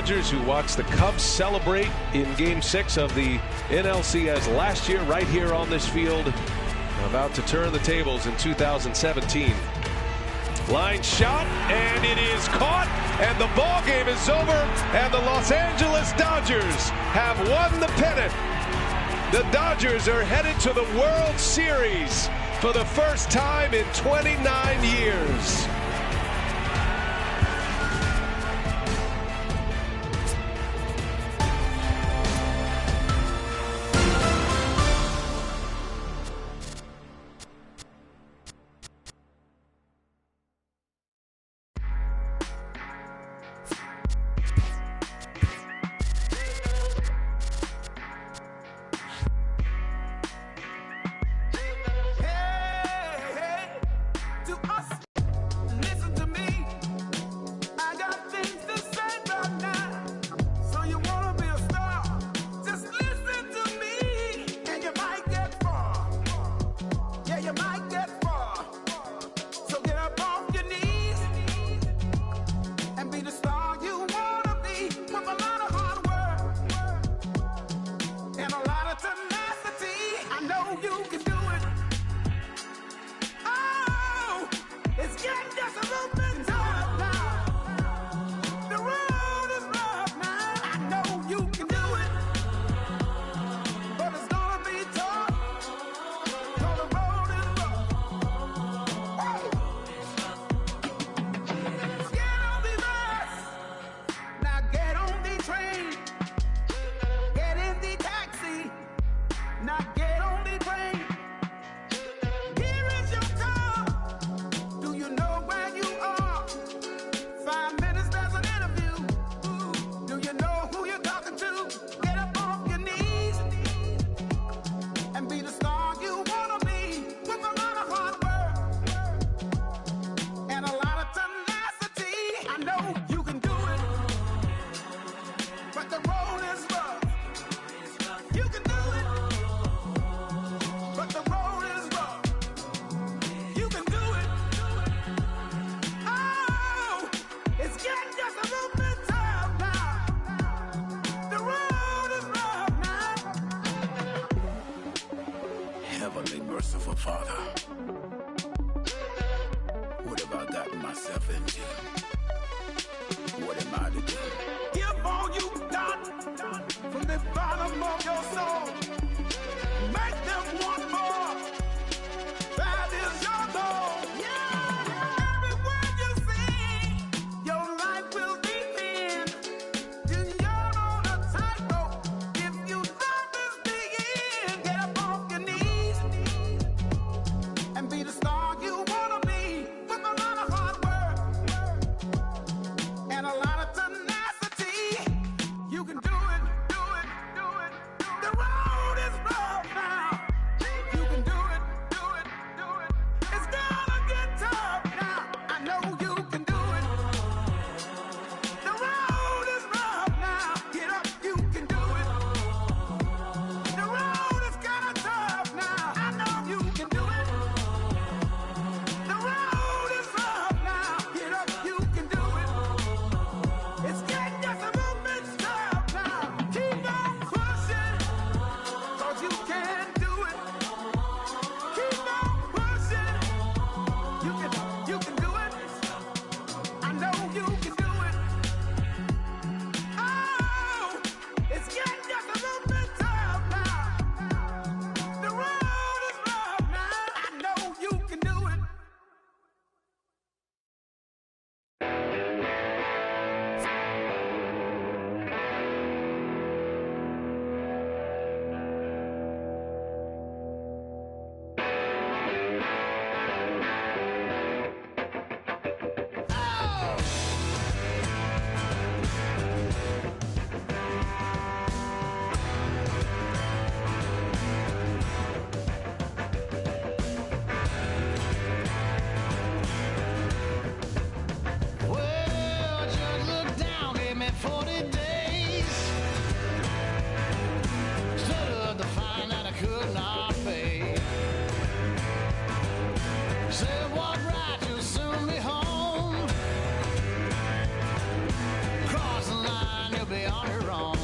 Dodgers, who watched the Cubs celebrate in Game 6 of the NLCS last year right here on this field, about to turn the tables in 2017. Line shot, and it is caught, and the ball game is over, and the Los Angeles Dodgers have won the pennant. The Dodgers are headed to the World Series for the first time in 29 years. Heavenly merciful Father, what have I gotten myself into? What am I to do? Give all you've done from the bottom of your soul. Make them want more. That is your goal. Yeah. Every word you sing, your life will begin. You're on a tightrope. If you love this begin, get up off your knees be on your own.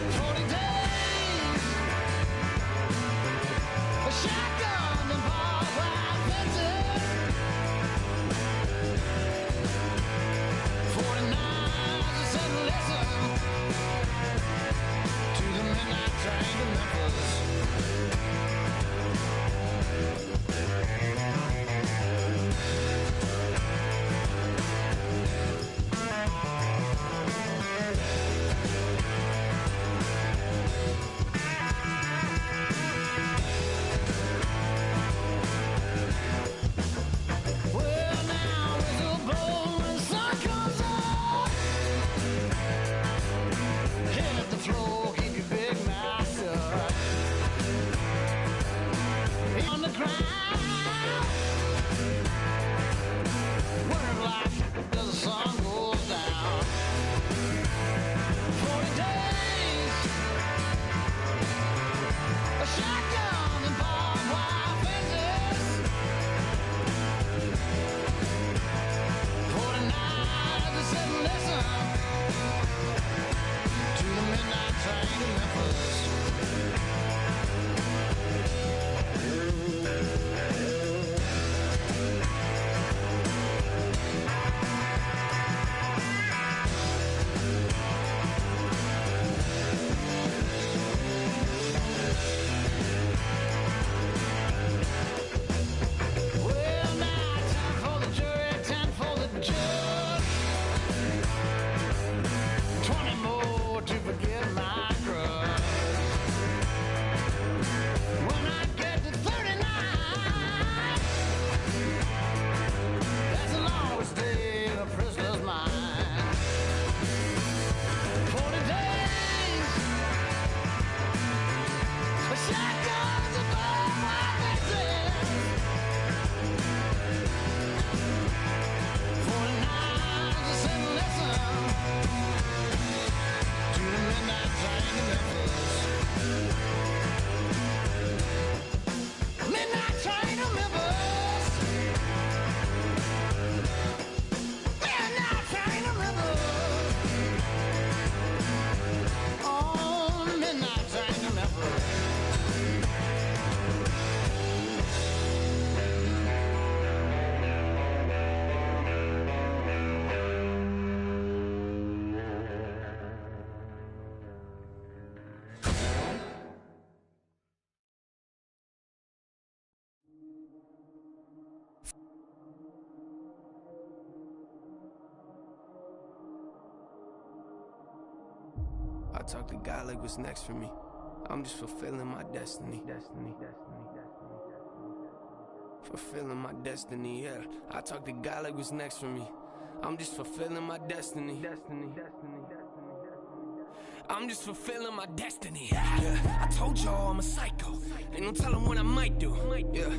40 days, a shotgun and barbed wire fences. 40 nights I said listen to the midnight train to Memphis. I talk to God like what's next for me. I'm just fulfilling my destiny. Fulfilling my destiny, yeah. I talk to God like what's next for me. I'm just fulfilling my destiny. I'm just fulfilling my destiny. Yeah, I told y'all I'm a psycho. Ain't no telling what I might do. Yeah,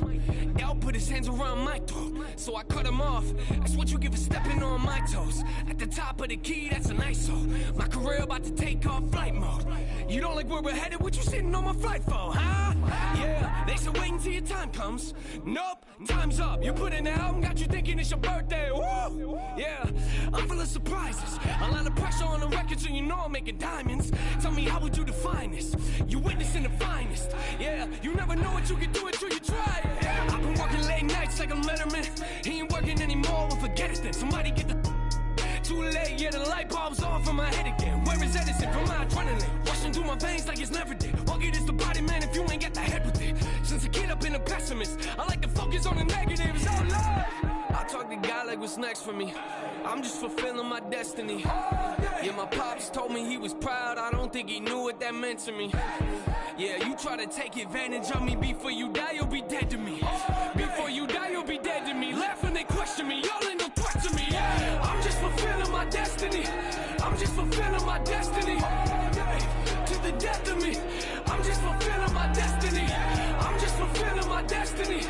L put his hands around my throat, so I cut him off. That's what you give for stepping on my toes. At the top of the key, that's an ISO. My career about to take off flight mode. You don't like where we're headed? What you sitting on my flight for, huh? Yeah, they said wait until your time comes. Nope, time's up. You put in the album, got you thinking it's your birthday. Woo! Yeah, I'm full of surprises. A lot of pressure on the record, so you know I'm making diamonds. Tell me, how would you define this? You witnessing the finest. Yeah, you never know what you can do until you try it. I've been working late nights like a letterman. He ain't working anymore, well forget it then. Somebody get the too late, yeah, the light bulb's off in my head again. Where is Edison from my adrenaline? Rushing through my veins like it's never did. Walk it is the body, man, if you ain't got the head with it. Since a kid, I've been a pessimist. I like to focus on the negatives, oh Lord. I talk to God like what's next for me. I'm just fulfilling my destiny. Yeah, my pops told me he was proud. I don't think he knew what that meant to me. Yeah, you try to take advantage of me. Before you die, you'll be dead to me. Before you die, you'll be dead to me. Laughing, they question me. Y'all ain't no threat to me. Yeah, I'm just fulfilling my destiny. I'm just fulfilling my destiny. To the death of me. I'm just fulfilling my destiny. I'm just fulfilling my destiny.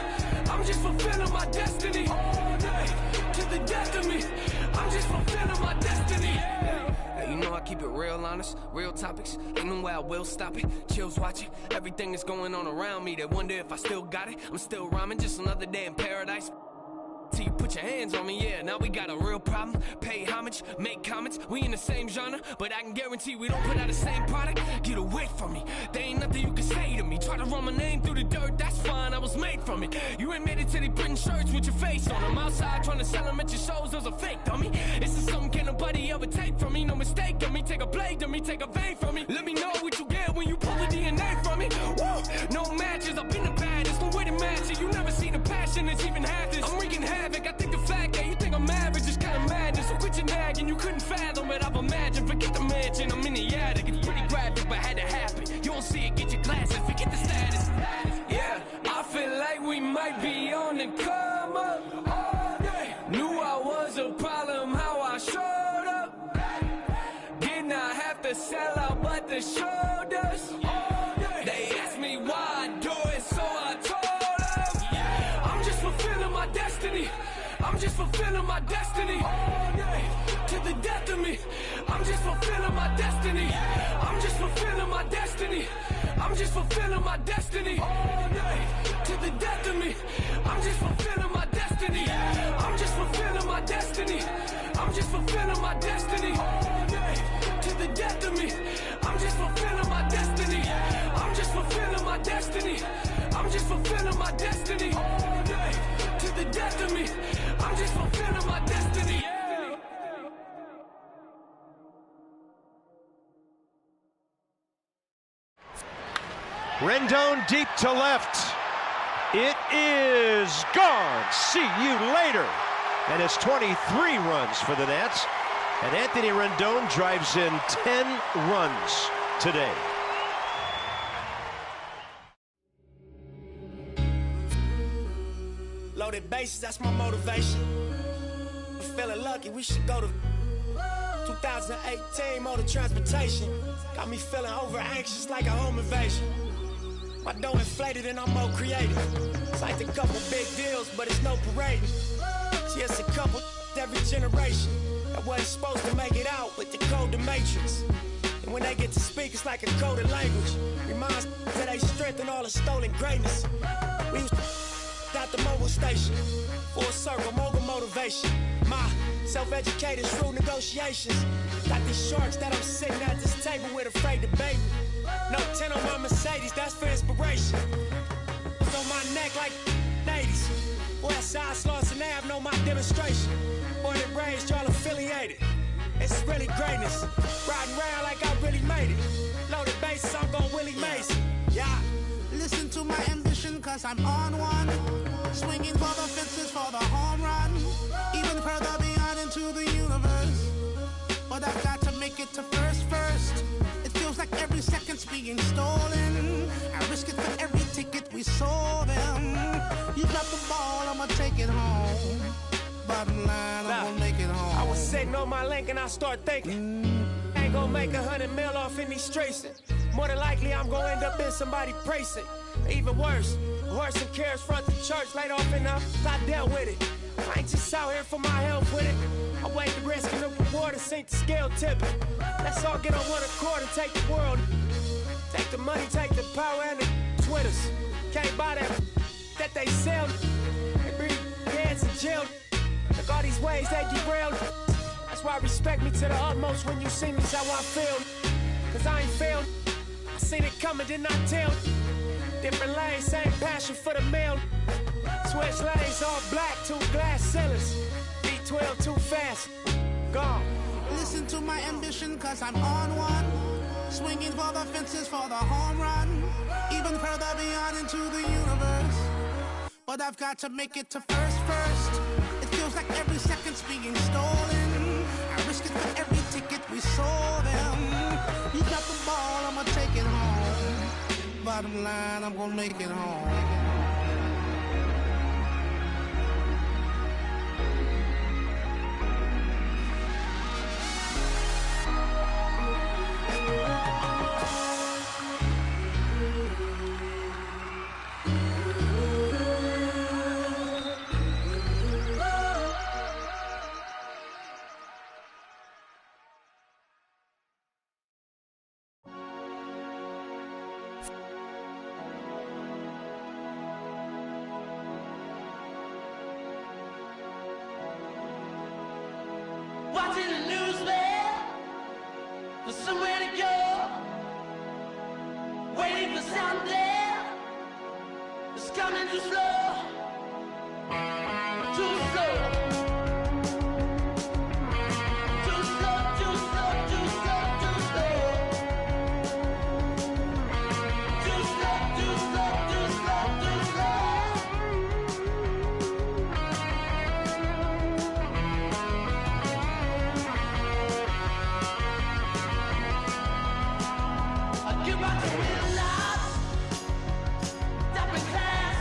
I'm just fulfilling my destiny. To the death of me. I'm just fulfilling my destiny. Hey, you know I keep it real honest, real topics. Ain't no way I will stop it. Chills watching everything that's going on around me. They wonder if I still got it. I'm still rhyming, just another day in paradise. till you put your hands on me, yeah, now we got a real problem. Pay homage, make comments, we in the same genre, but I can guarantee we don't put out the same product. Get away from me, there ain't nothing you can say to me. Try to run my name through the dirt, that's fine, I was made from it. You ain't made it to the printing shirts with your face on them. Outside trying to sell them at your shows, those are fake, dummy. This is something can't nobody ever take from me. No mistake of me, take a blade to me, take a vein from me. Let me know what you get when you pull the DNA from me. Woo! No matches, I've been the baddest, no way to match it. You never seen the passion that's even half this. I'm wreaking havoc, I think the fact that you think I'm average is kinda madness. So quit your nagging, you couldn't fathom it, I've imagined. Forget the mansion, I'm in the attic. It's pretty graphic, but had to happen. You don't see it, get your glasses, forget the status. Yeah, I feel like we might be on the come up. Oh, yeah. Knew I was a problem, how I showed up. Did not have to sell out, but the show does. They asked me why I do it, so I told them. I'm just fulfilling my destiny. I'm just fulfilling my destiny. To the death of me. I'm just fulfilling my destiny. I'm just fulfilling my destiny. I'm just fulfilling my destiny. To the death of me. I'm just fulfilling my destiny. I'm just fulfilling my destiny. I'm just fulfilling my destiny. To the death of me. I'm just fulfilling my destiny. I'm just fulfilling my destiny. I'm just fulfilling my destiny. To the death of me. I'm just fulfilling my destiny. Rendon deep to left. It is gone. See you later. And it's 23 runs for the Nats. And Anthony Rendon drives in 10 runs today. Loaded bases, that's my motivation. I'm feeling lucky, we should go to 2018 motor transportation. Got me feeling over anxious like a home invasion. My dough inflated and I'm more creative. Signed a couple big deals, but it's no parading. See, it's a couple every generation that wasn't supposed to make it out, but they code the matrix. And when they get to speak, it's like a coded language. Reminds that they strengthen all the stolen greatness. We was out the mobile station. Full circle, mogul motivation. My self-educated, shrewd negotiations. Got these sharks that I'm sitting at this table with, afraid to bait me. No 10 on my Mercedes, that's for inspiration. It's on my neck like 80s. Westside Slauson Ave, know my demonstration. Born and raised, y'all affiliated. It's really greatness. Riding around like I really made it. Loaded bases, I'm gon' Willie Mason. Yeah. Listen to my ambition, cause I'm on one. Swinging for the fences for the home run. Even further beyond into the universe. But I've got to make it to first. It feels like every second's being stolen. I risk it for every ticket we sold them. You drop the ball, I'ma take it home. Bottom line, I'm gonna make it home. I was sitting on my link and I start thinking, ain't gonna make 100 mil off in these streets. More than likely I'm gonna end up in somebody's precinct. Even worse, horse and carriage front the church, laid off enough, I dealt with it. I ain't just out here for my help with it. I weigh the risk and the reward and sink the scale tipping. Let's all get on one accord and take the world. Take the money, take the power and the Twitters. Can't buy that they sell. They bring heads in jail. Look all these ways they derailed. That's why respect me to the utmost when you see me's how I feel. Cause I ain't failed. I seen it coming, did not tell. Different lanes, same passion for the mail. Switch lanes, all black, 2 glass ceilings. B12 too fast, gone. Listen to my ambition, cause I'm on one. Swinging for the fences for the home run. Even further beyond into the universe. But I've got to make it to first. It feels like every second's being stolen. I risk it for every ticket we sold them. You got the ball, I'ma take it home. Bottom line, I'm gonna make it home. Watching the news, man. There's somewhere to go. Waiting for someday. It's coming too slow. Too slow. Too slow, too slow, too slow, too slow. Too slow, too slow, too slow, too slow. Goodbye to real life. Stopping class.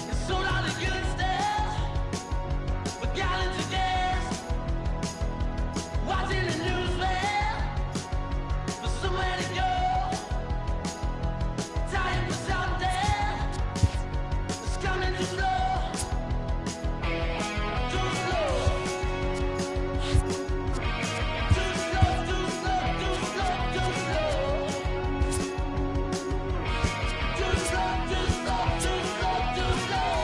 And sold all the good stuff. For gallons of gas. Watching the news, man. For somewhere to go. Time for something. It's coming too slow. Too slow. Too slow, too slow, too slow, too slow. Too slow, too slow, too slow, too slow.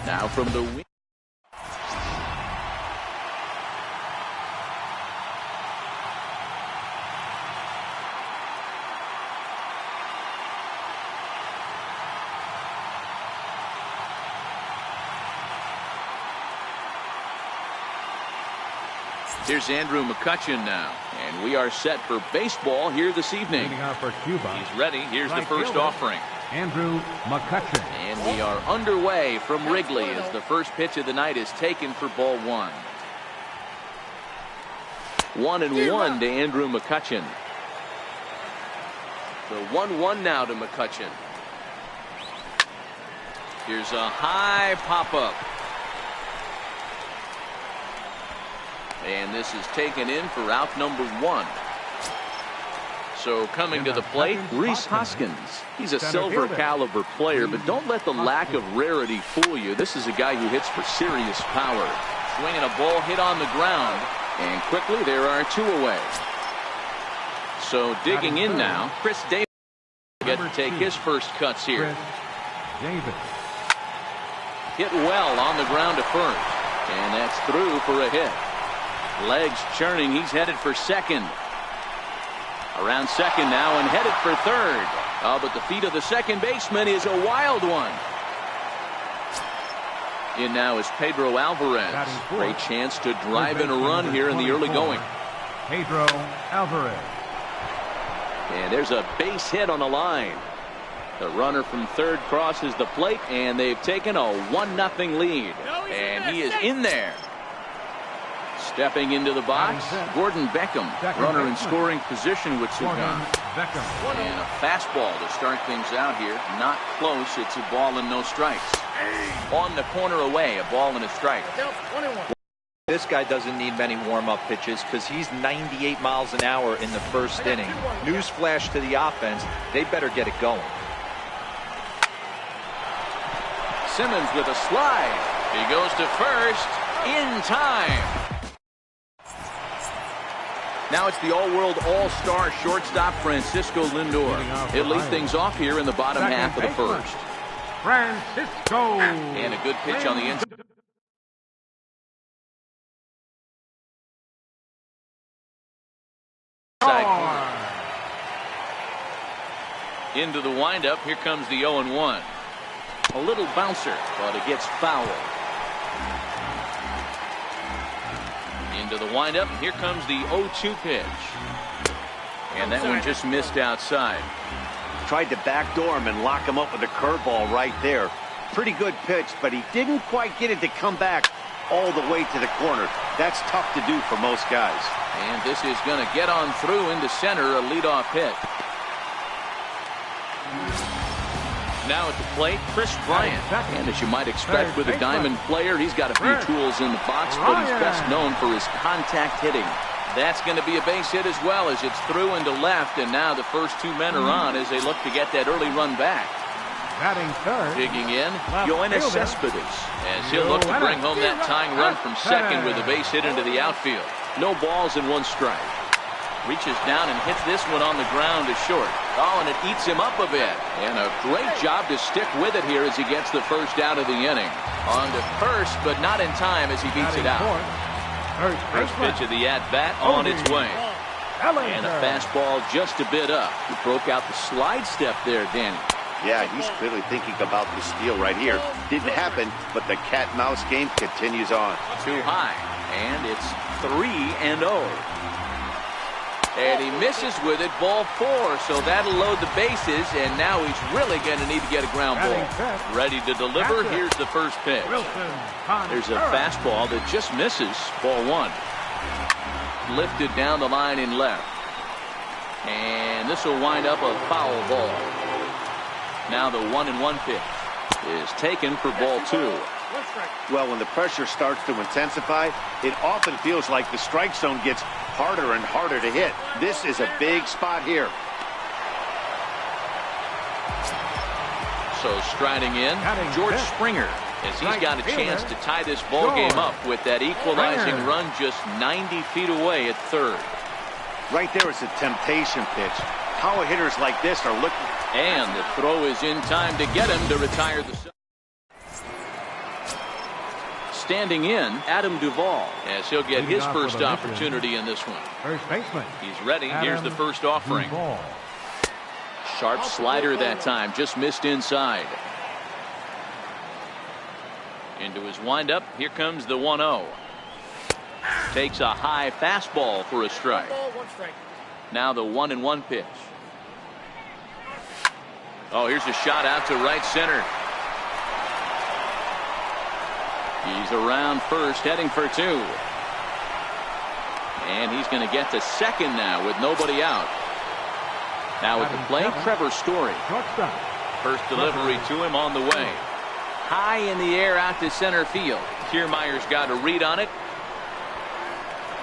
Now from the wing. Here's Andrew McCutchen now, and we are set for baseball here this evening. For Cuba, he's ready. Here's the first offering. Andrew McCutchen. And we are underway from Wrigley as the first pitch of the night is taken for ball one. 1-1 to Andrew McCutchen. The 1-1 now to McCutchen. Here's a high pop-up. And this is taken in for out number one. So coming to the plate, Rhys Hoskins. He's a silver caliber player, but don't let the lack of rarity fool you. This is a guy who hits for serious power. Swinging a ball hit on the ground, and quickly there are two away. So digging in now, Chris Davis will get to take his first cuts here. Hit well on the ground to first, and that's through for a hit. Legs churning, he's headed for second. Around second now and headed for third. Oh, but the feet of the second baseman is a wild one. In now is Pedro Alvarez. Great chance to drive in a run here in the early going. Pedro Alvarez. And there's a base hit on the line. The runner from third crosses the plate, and they've taken a 1-0 lead. And he is in there. Stepping into the box, Gordon Beckham, runner in scoring position with Sugan. And a fastball to start things out here. Not close. It's a ball and no strikes. On the corner away, a ball and a strike. This guy doesn't need many warm-up pitches because he's 98 miles an hour in the first inning. Newsflash to the offense, they better get it going. Simmons with a slide. He goes to first in time. Now it's the all-world all-star shortstop Francisco Lindor. He'll lead things off here in the bottom half of the first. Francisco. And a good pitch on the inside. Into the windup. Here comes the 0-1. A little bouncer, but it gets foul. Into the windup. Here comes the 0-2 pitch. And that one just missed outside. Tried to backdoor him and lock him up with a curveball right there. Pretty good pitch, but he didn't quite get it to come back all the way to the corner. That's tough to do for most guys. And this is going to get on through into center, a leadoff hit. Now at the plate, Chris Bryant. And as you might expect with a diamond player, he's got a few tools in the box, but he's best known for his contact hitting. That's going to be a base hit as well, as it's through into left, and now the first two men are on as they look to get that early run back. Batting third. Digging in, Yoenis Cespedes, as he'll look to bring home that tying run from second with a base hit into the outfield. No balls and one strike. Reaches down and hits this one on the ground to short. Oh, and it eats him up a bit. And a great job to stick with it here as he gets the first out of the inning. On to first, but not in time as he beats it out. First pitch of the at-bat on its way. And a fastball just a bit up. He broke out the slide step there, Danny. Yeah, he's clearly thinking about the steal right here. Didn't happen, but the cat-mouse game continues on. Too high, and it's 3-0. And he misses with it, ball 4, so that'll load the bases, and now he's really going to need to get a ground ball. Ready to deliver, here's the first pitch. There's a fastball that just misses, ball 1. Lifted down the line in left. And this will wind up a foul ball. Now the 1-1 pitch is taken for ball 2. Well, when the pressure starts to intensify, it often feels like the strike zone gets harder and harder to hit. This is a big spot here. So striding in, George Springer, as he's got a chance to tie this ball game up with that equalizing run just 90 feet away at third. Right there is a temptation pitch. Power hitters like this are looking. And the throw is in time to get him to retire the. Standing in, Adam Duvall, as he'll get his first opportunity in this one. First baseman. He's ready. Here's the first offering. Sharp slider that time, just missed inside. Into his windup, here comes the 1-0. Takes a high fastball for a strike. Now the 1-1 pitch. Oh, here's a shot out to right center. He's around first, heading for 2. And he's going to get to second now with nobody out. Now at the plate, Trevor Story. First delivery to him on the way. High in the air out to center field. Kiermaier's got a read on it.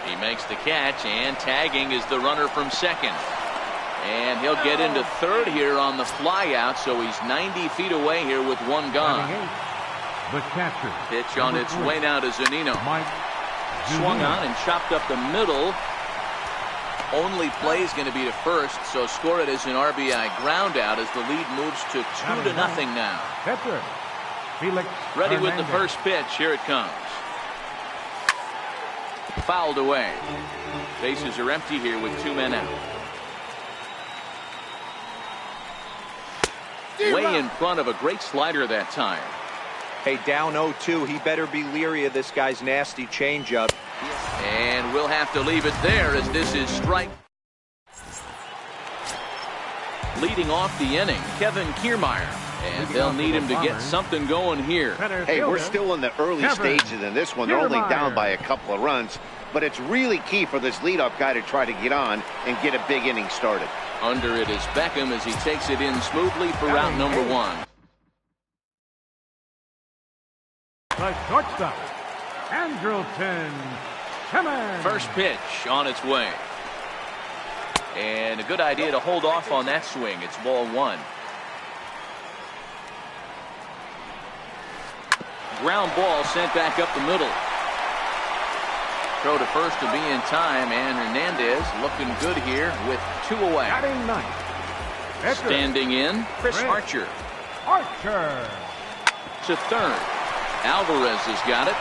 He makes the catch, and tagging is the runner from second. And he'll get into third here on the fly out, so he's 90 feet away here with one gone. The catcher. Pitch on its way now to Zunino. Swung on and chopped up the middle. Only play is going to be to first, so score it as an RBI ground out as the lead moves to 2-0 now. Catcher. Felix Ready with Hernandez. the first pitch. Here it comes. Fouled away. Bases are empty here with 2 men out. Way in front of a great slider that time. Hey, down 0-2, he better be leery of this guy's nasty changeup. And we'll have to leave it there as this is strike. Leading off the inning, Kevin Kiermaier. And they'll need him to get something going here. Hey, we're still in the early stages in this one. They're only down by a couple of runs. but it's really key for this leadoff guy to try to get on and get a big inning started. Under it is Beckham as he takes it in smoothly for out number 1. The shortstop, Andrelton Simmons. First pitch on its way. And a good idea to hold off on that swing. It's ball 1. Ground ball sent back up the middle. Throw to first to be in time, and Hernandez looking good here with 2 away. Batting ninth. Standing in, Chris Archer. Archer. To third. Alvarez has got it.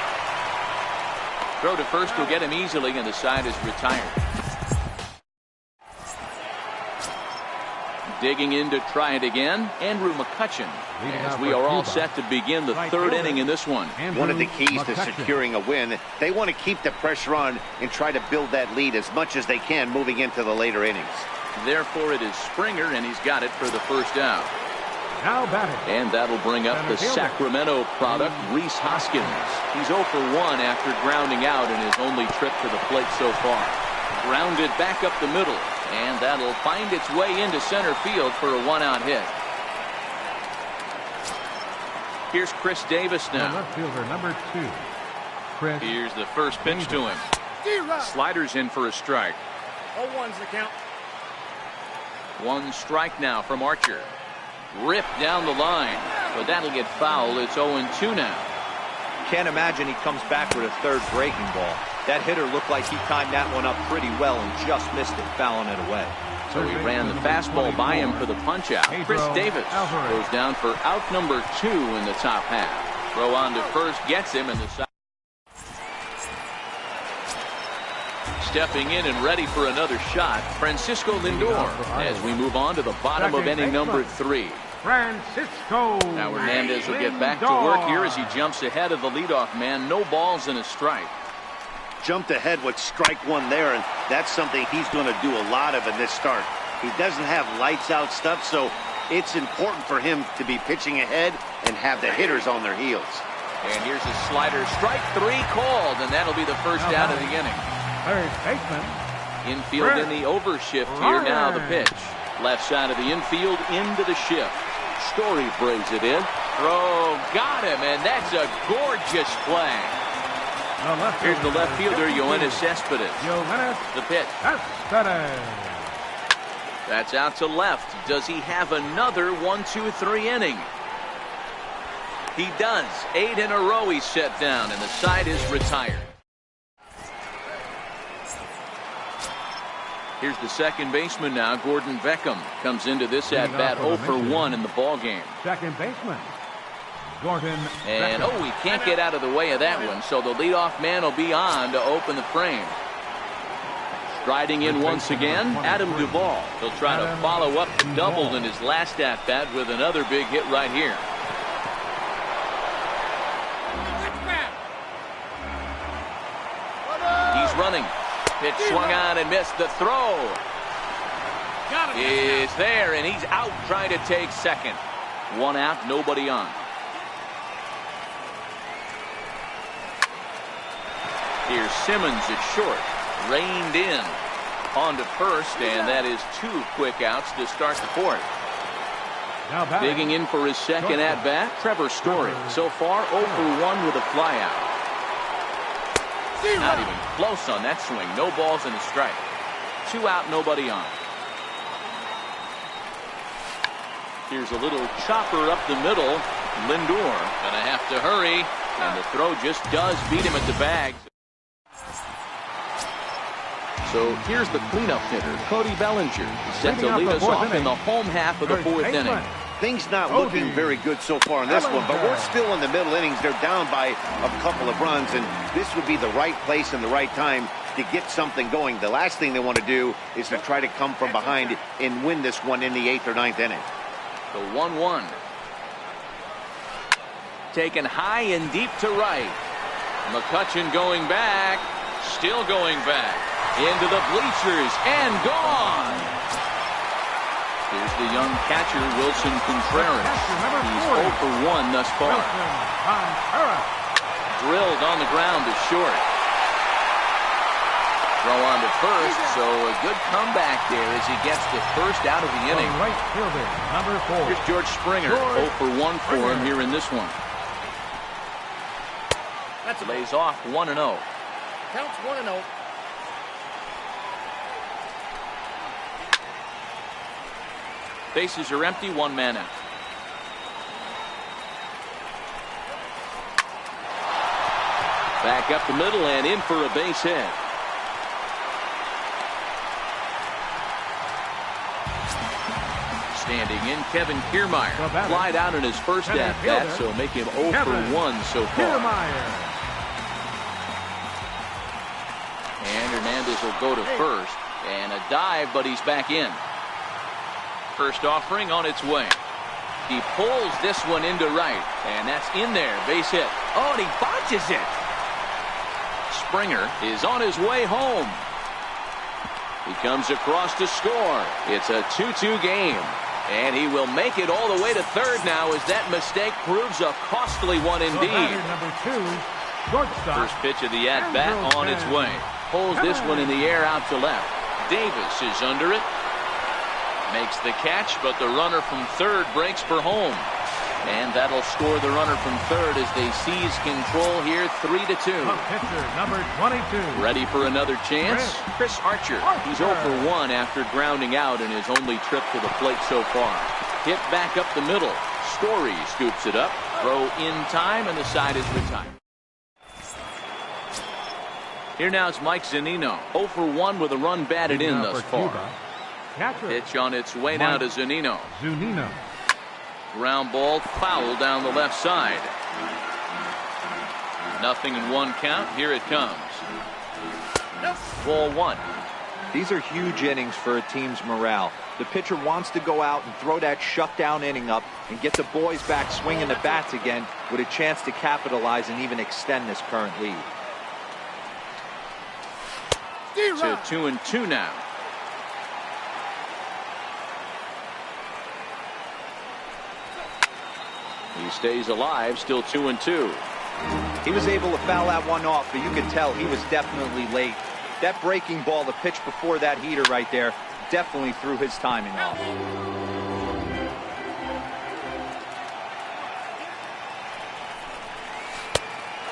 Throw to first will get him easily, and the side is retired. Digging in to try it again, Andrew McCutchen, as we are all set to begin the 3rd inning in this one. One of the keys to securing a win, they want to keep the pressure on and try to build that lead as much as they can moving into the later innings. Therefore, it is Springer, and he's got it for the first out. Now batting. And that'll bring up the Sacramento product, Rhys Hoskins. He's 0 for 1 after grounding out in his only trip to the plate so far. Grounded back up the middle, and that'll find its way into center field for a 1-out hit. Here's Chris Davis now. Left fielder number 2. Chris. Here's the first pitch to him. Sliders in for a strike. 0-1's the count. 1 strike now from Archer. Ripped down the line, but that'll get foul. It's 0-2 now. Can't imagine he comes back with a 3rd breaking ball. That hitter looked like he timed that one up pretty well and just missed it, fouling it away. So he ran the fastball by him for the punch out. Chris Davis goes down for out number 2 in the top half. Throw on to first gets him in the side. Stepping in and ready for another shot, Francisco Lindor, as we move on to the bottom of inning number 3. Francisco. Now Hernandez will get back to work here as he jumps ahead of the leadoff man. No balls and a strike. Jumped ahead with strike 1 there, and that's something he's going to do a lot of in this start. He doesn't have lights out stuff, so it's important for him to be pitching ahead and have the hitters on their heels. And here's a slider, strike 3 called, and that'll be the first out of the inning. Third baseman. Infield in the overshift here. Now the pitch. Left side of the infield into the shift. Story brings it in. Throw, got him, and that's a gorgeous play. Here's the left fielder, Yoenis Cespedes. The pitch. That's out to left. Does he have another 1-2-3 inning? He does. 8 in a row he's set down, and the side is retired. Here's the second baseman now, Gordon Beckham. Comes into this at-bat 0 for 1 in the ballgame. Second baseman, Gordon And, Beckham. he can't get out of the way of that one, so the leadoff man will be on to open the frame. Striding in once again, Adam Duvall. He'll try to follow up the double in his last at-bat with another big hit right here. He's running. Pitch swung on and missed. The throw is there, and he's out trying to take second. 1 out, nobody on. Here's Simmons at short. Reined in on to first, and that is 2 quick outs to start the 4th. Digging in for his second at-bat, Trevor Story. So far, 0 for 1 with a flyout. Not even close on that swing. No balls and a strike. 2 out, nobody on. Here's a little chopper up the middle. Lindor gonna have to hurry, and the throw just does beat him at the bag. So here's the cleanup hitter, Cody Bellinger, set to lead us off in the home half of the 4th inning. Things not looking very good so far in this one, but we're still in the middle innings. They're down by a couple of runs, and this would be the right place and the right time to get something going. The last thing they want to do is to try to come from behind and win this one in the 8th or 9th inning. The 1-1. Taken high and deep to right. McCutchen going back. Still going back. Into the bleachers and gone. Here's the young catcher, Wilson Contreras. He's 0 for 1 thus far. Drilled on the ground to short. Throw on to first, so a good comeback there as he gets the first out of the inning. Right fielder, number 4. Here's George Springer, 0 for 1 for him here in this one. That's lays off 1-0. Counts 1-0. Bases are empty, 1 man out. Back up the middle and in for a base hit. Standing in, Kevin Kiermaier. Flied out in his first at-bat, so make him 0 for 1 so far. And Hernandez will go to first. And a dive, but he's back in. First offering on its way. He pulls this one into right, and that's in there. Base hit. Oh, and he botches it. Springer is on his way home. He comes across to score. It's a 2-2 game. And he will make it all the way to third now as that mistake proves a costly one indeed. Number 2, shortstop. First pitch of the at-bat on its way. Pulls this one in the air out to left. Davis is under it. Makes the catch, but the runner from third breaks for home. And that'll score the runner from third as they seize control here, 3-2. Pitcher number 22. Ready for another chance? Chris Archer. He's 0 for 1 after grounding out in his only trip to the plate so far. Hit back up the middle. Story scoops it up. Throw in time, and the side is retired. Here now is Mike Zunino. 0 for 1 with a run batted in thus far. Pitch on its way now to Zunino. Ground ball foul down the left side. 0-1 count. Here it comes. Ball 1. These are huge innings for a team's morale. The pitcher wants to go out and throw that shutdown inning up and get the boys back swinging the bats again with a chance to capitalize and even extend this current lead. To 2-2 now. He stays alive, still 2-2. He was able to foul that one off, but you could tell he was definitely late. That breaking ball, the pitch before that heater right there, definitely threw his timing off.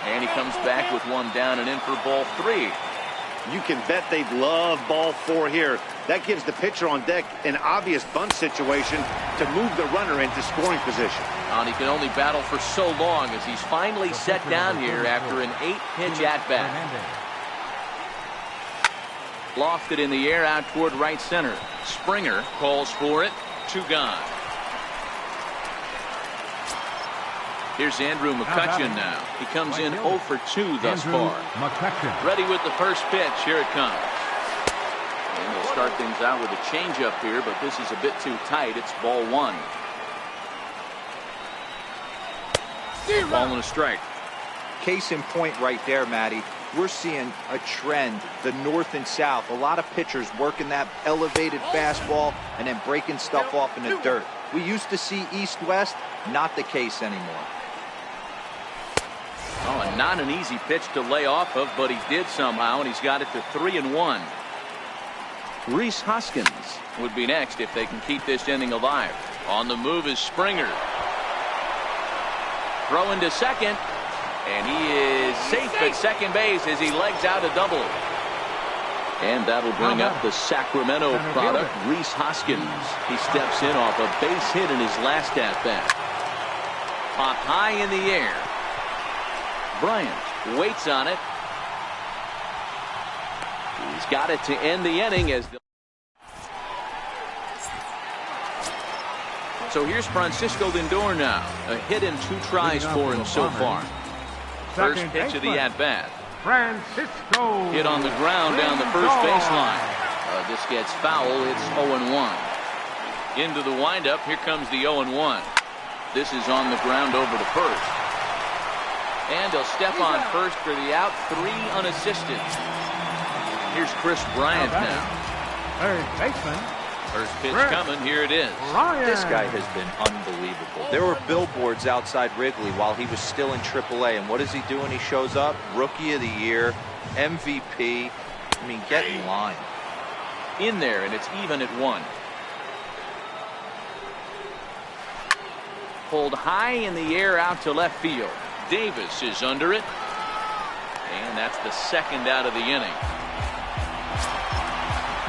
And he comes back with one down and in for ball 3. You can bet they'd love ball 4 here. That gives the pitcher on deck an obvious bunt situation to move the runner into scoring position. And he can only battle for so long as he's finally set down here after an 8-pitch at-bat. Lofted in the air out toward right center. Springer calls for it. 2 gone. Here's Andrew McCutcheon now. He comes in 0 for 2 thus far. Ready with the first pitch. Here it comes. And they'll start things out with a changeup here, but this is a bit too tight. It's ball 1. Ball and a strike. Case in point right there, Matty. We're seeing a trend, the north and south. A lot of pitchers working that elevated fastball and then breaking stuff off in the dirt. We used to see east-west, not the case anymore. Oh, and not an easy pitch to lay off of, but he did somehow, and he's got it to 3-1. Rhys Hoskins would be next if they can keep this inning alive. On the move is Springer. Throw into second, and he is safe at second base as he legs out a double. And that'll bring up the Sacramento product, Rhys Hoskins. He steps in off a base hit in his last at-bat. Popped high in the air. Bryant waits on it. He's got it to end the inning as the... So here's Francisco Lindor now. A hit in 2 tries for him so far. First pitch of the at-bat. Francisco. Hit on the ground down the first baseline. This gets foul. It's 0-1. Into the windup. Here comes the 0-1. This is on the ground over to first. And he'll step on first for the out. 3 unassisted. Here's Chris Bryant now. Third baseman. First pitch coming. Here it is. This guy has been unbelievable. There were billboards outside Wrigley while he was still in AAA. And what is he doing? He shows up. Rookie of the Year. MVP. I mean, get in line. In there, and it's even at 1. Pulled high in the air out to left field. Davis is under it. And that's the second out of the inning.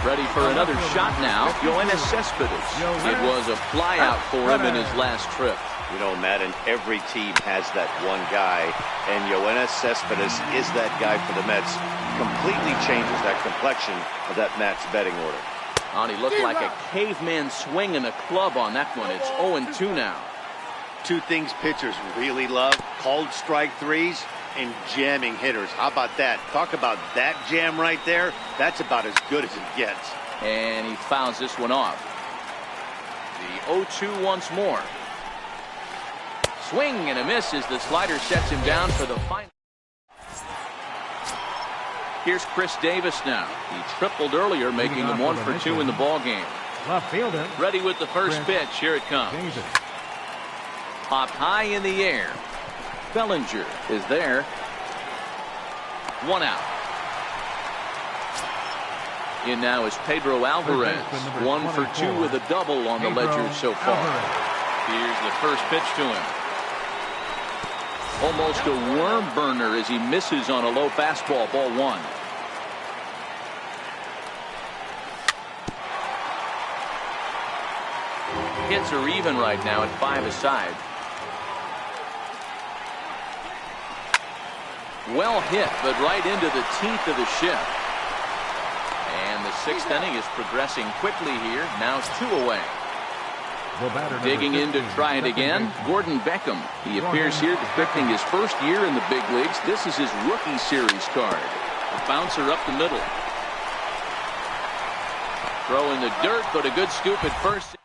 Ready for another shot now. Yoenis Cespedes. It was a flyout for him in his last trip. You know, Madden, every team has that one guy, and Yoenis Cespedes is that guy for the Mets. Completely changes that complexion of that Mets betting order. And he looked like a caveman swinging a club on that one. It's 0-2 now. Two things pitchers really love: called strike threes and jamming hitters. How about that? Talk about that jam right there. That's about as good as it gets. And he fouls this one off. The 0-2 once more. Swing and a miss as the slider sets him down for the final. Here's Chris Davis now. He tripled earlier, making him 1 for 2 in the ball game. Left fielder. Ready with the first pitch. Here it comes. Popped high in the air. Bellinger is there. 1 out. In now is Pedro Alvarez. 1 for 2 with a double on the ledger so far. Here's the first pitch to him. Almost a worm burner as he misses on a low fastball. Ball 1. Hits are even right now at 5 aside. Well hit, but right into the teeth of the shift. And the 6th inning is progressing quickly here. Now it's 2 away. Digging in to try it again, Gordon Beckham. He appears here depicting his first year in the big leagues. This is his rookie series card. A bouncer up the middle. Throw in the dirt, but a good scoop at first.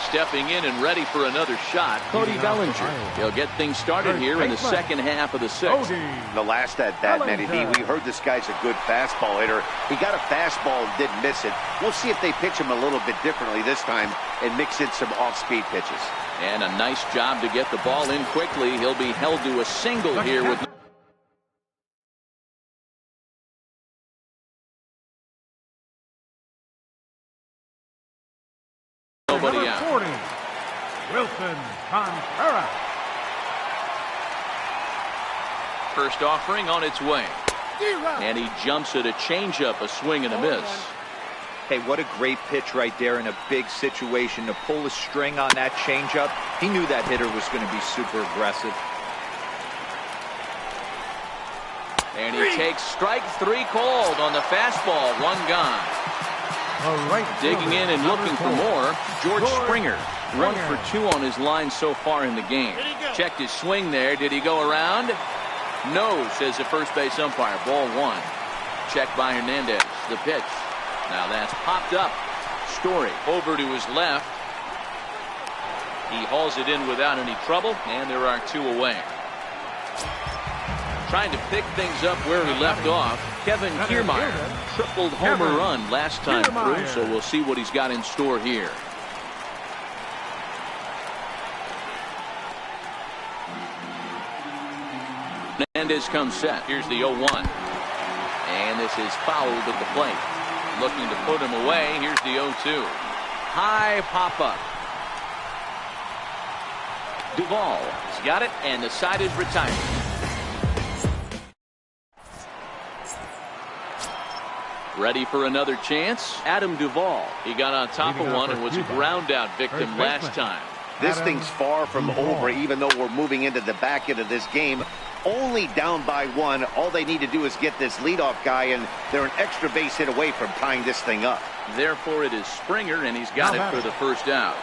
Stepping in and ready for another shot, Cody Bellinger. He'll get things started here in the second half of the 6th. The last at bat, Matty D, we heard this guy's a good fastball hitter. He got a fastball and didn't miss it. We'll see if they pitch him a little bit differently this time and mix in some off-speed pitches. And a nice job to get the ball in quickly. He'll be held to a single here with nobody out. 40, Wilson Contreras. First offering on its way. And he jumps at a changeup, a swing and a miss. Hey, what a great pitch right there in a big situation to pull a string on that changeup. He knew that hitter was going to be super aggressive. And he takes strike 3 called on the fastball. 1 gone. Digging in and looking for more, George Springer. 1 for 2 on his line so far in the game. Checked his swing there. Did he go around? No, says the first base umpire. Ball 1. Checked by Hernandez. The pitch. Now that's popped up. Story over to his left. He hauls it in without any trouble, and there are 2 away. Trying to pick things up where we left off. Kevin Kiermaier, tripled homer run last time through, so we'll see what he's got in store here. Hernandez comes set. Here's the 0-1. And this is fouled at the plate. Looking to put him away. Here's the 0-2. High pop-up. Duvall has got it, and the side is retired. Ready for another chance? Adam Duvall. He got on top of one and was a ground out victim last time. This thing's far from over, even though we're moving into the back end of this game. Only down by 1. All they need to do is get this leadoff guy, and they're an extra base hit away from tying this thing up. Therefore, it is Springer, and he's got it for the first out.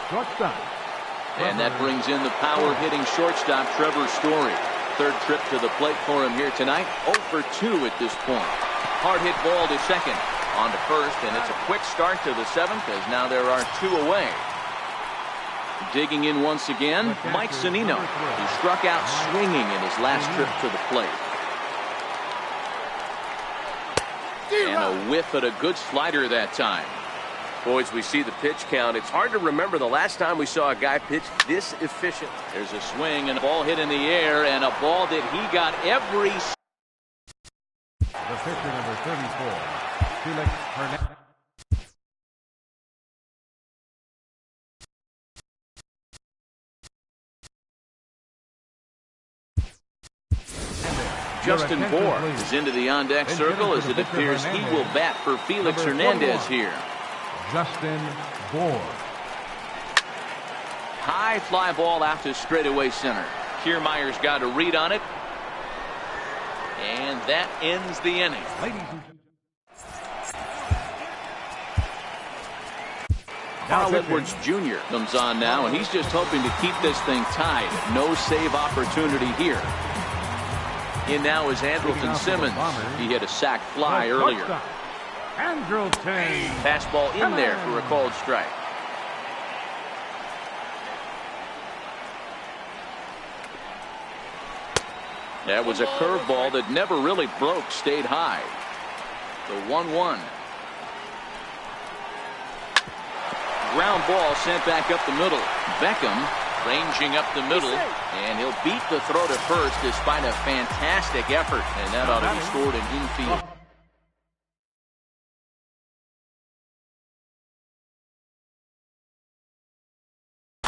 And that brings in the power-hitting shortstop, Trevor Story. 3rd trip to the plate for him here tonight. 0 for 2 at this point. Hard hit ball to second. On to first, and it's a quick start to the 7th, as now there are 2 away. Digging in once again, Mike Zunino, who struck out swinging in his last trip to the plate. And a whiff at a good slider that time. Boys, we see the pitch count. It's hard to remember the last time we saw a guy pitch this efficient. There's a swing and a ball hit in the air, and a ball that he got every pitcher number 34, Felix Hernandez. Justin Bohr is into the on-deck circle as it appears he will bat for Felix Hernandez here. Justin Bohr. High fly ball out to straightaway center. Kiermaier's got a read on it. And that ends the inning. Carl Edwards Jr. comes on now, and he's just hoping to keep this thing tied. No save opportunity here. In now is Andrelton Simmons. He hit a sac fly earlier. Andrelton. Fastball in there for a called strike. That was a curveball that never really broke, stayed high. The 1-1. Ground ball sent back up the middle. Beckham ranging up the middle, and he'll beat the throw to first despite a fantastic effort, and that ought to be scored in infield.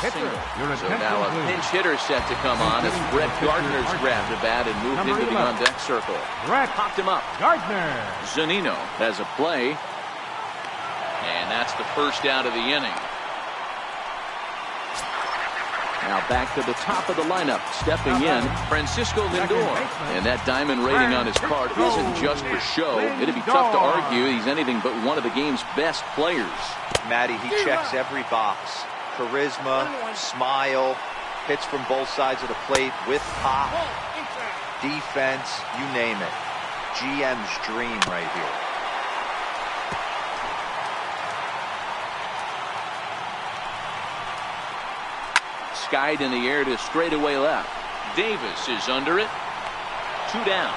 So now a pinch hitter set to come on as Brett Gardner's grabbed the bat and moved into the on-deck circle. Popped him up. Gardner. Zunino has a play, and that's the first out of the inning. Now back to the top of the lineup, stepping in, Francisco Lindor. And that diamond rating on his card isn't just for show. It'd be tough to argue he's anything but one of the game's best players. Matty, he checks every box. Charisma, smile, hits from both sides of the plate with pop, defense, you name it. GM's dream right here. Skied in the air to straightaway left. Davis is under it. 2 down.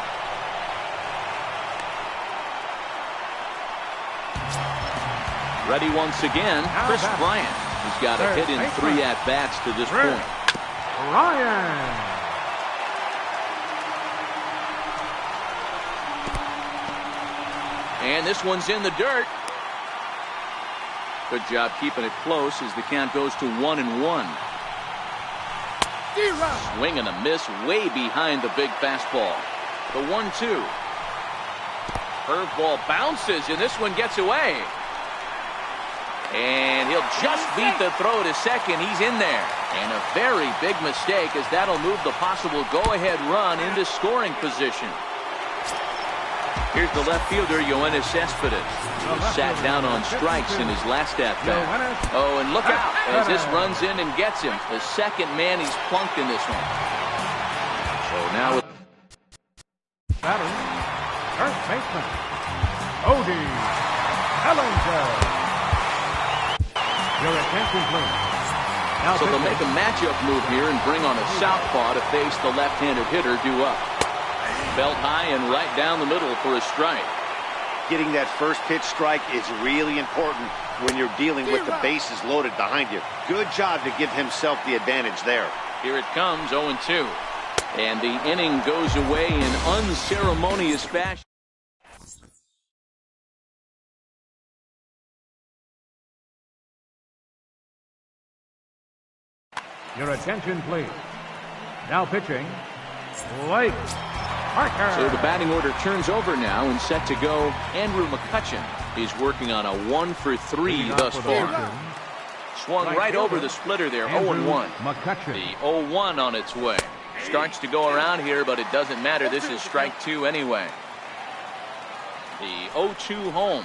Ready once again, Chris Bryant. He's got a hit in 3 at-bats to this point. Ryan. And this one's in the dirt. Good job keeping it close as the count goes to 1-1. Swing and a miss way behind the big fastball. The 1-2. Curveball bounces, and this one gets away. And he'll just beat the throw to second. He's in there. And a very big mistake, as that'll move the possible go-ahead run into scoring position. Here's the left fielder, Yoenis Cespedes. He sat down on strikes in his last at-bat. Oh, and look out as this runs in and gets him. The second man he's plunked in this one. So now with First baseman, Cody Bellinger. Your attention, please. Now so they'll make a matchup move here and bring on a southpaw to face the left-handed hitter due up. Belt high and right down the middle for a strike. Getting that first pitch strike is really important when you're dealing with the bases loaded behind you. Good job to give himself the advantage there. Here it comes, 0-2. And the inning goes away in unceremonious fashion. Your attention, please. Now pitching, Blake Parker. So the batting order turns over now, and set to go, Andrew McCutchen is working on a 1-for-3 thus far. Swung right over the splitter there, 0-1. The 0-1 on its way. Starts to go around here, but it doesn't matter. This is strike 2 anyway. The 0-2 home.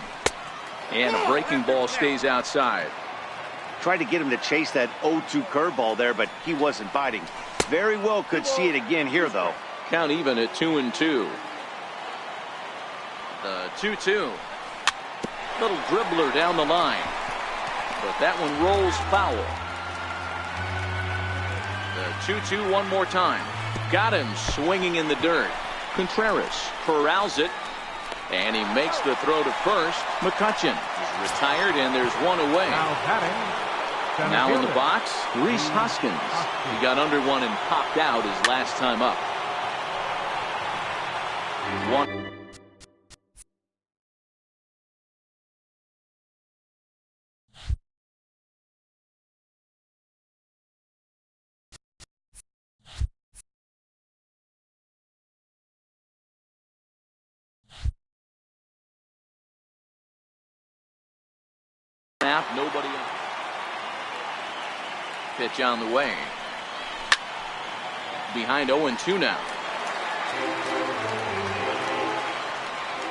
And a breaking ball stays outside. Tried to get him to chase that 0-2 curveball there, but he wasn't biting. Very well could see it again here, though. Count even at 2-2. The 2-2. Little dribbler down the line. But that one rolls foul. The 2-2 one more time. Got him swinging in the dirt. Contreras corrals it. And he makes the throw to first. McCutchen is retired, and there's one away. Now in the box, Rhys Hoskins. He got under one and popped out his last time up. 1. half. Nobody else. Pitch on the way. Behind 0-2 now.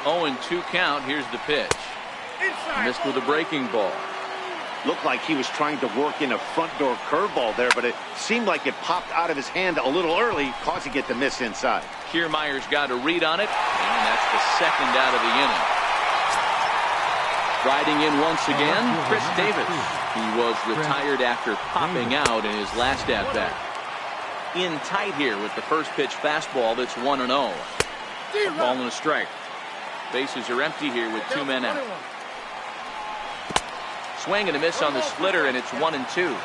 0-2 count. Here's the pitch. Missed with a breaking ball. Looked like he was trying to work in a front door curveball there, but it seemed like it popped out of his hand a little early, causing it to miss inside. Kiermaier's got a read on it, and that's the second out of the inning. Riding in once again, Chris Davis. He was retired after popping out in his last at-bat. In tight here with the first pitch fastball that's 1-0. A ball and a strike. Bases are empty here with 2 men out. Swing and a miss on the splitter, and it's 1-2.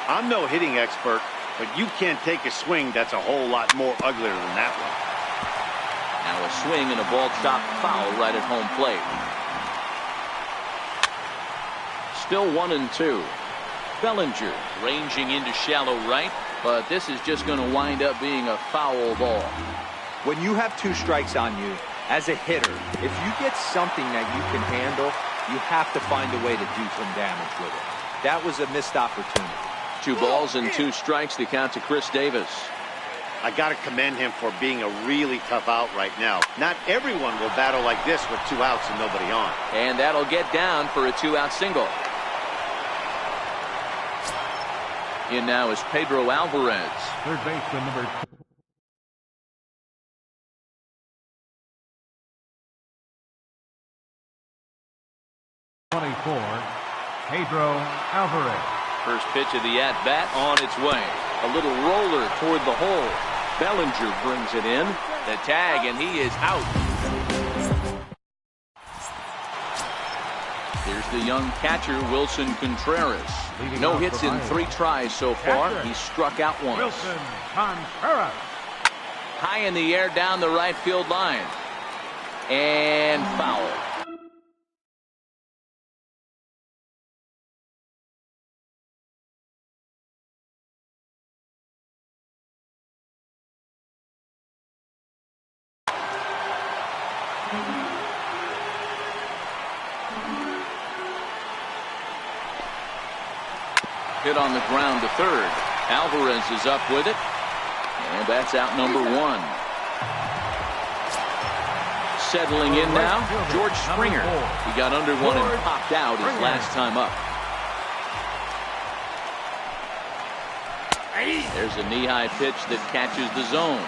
I'm no hitting expert, but you can't take a swing that's a whole lot more uglier than that one. Now a swing and a ball chopped foul right at home plate. Still 1-2. Bellinger ranging into shallow right, but this is just going to wind up being a foul ball. When you have 2 strikes on you, as a hitter, if you get something that you can handle, you have to find a way to do some damage with it. That was a missed opportunity. 2 balls and 2 strikes to count to Chris Davis. I got to commend him for being a really tough out right now. Not everyone will battle like this with 2 outs and nobody on. And that'll get down for a 2-out single. In now is Pedro Alvarez. Third baseman number 24, Pedro Alvarez. First pitch of the at-bat on its way. A little roller toward the hole. Bellinger brings it in. The tag, and he is out. Here's the young catcher, Wilson Contreras. No hits in 3 tries so far. He struck out once. Wilson Contreras. High in the air down the right field line. And foul. Hit on the ground to third. Alvarez is up with it. And that's out number 1. Settling in now, George Springer. He got under one and popped out his last time up. There's a knee-high pitch that catches the zone.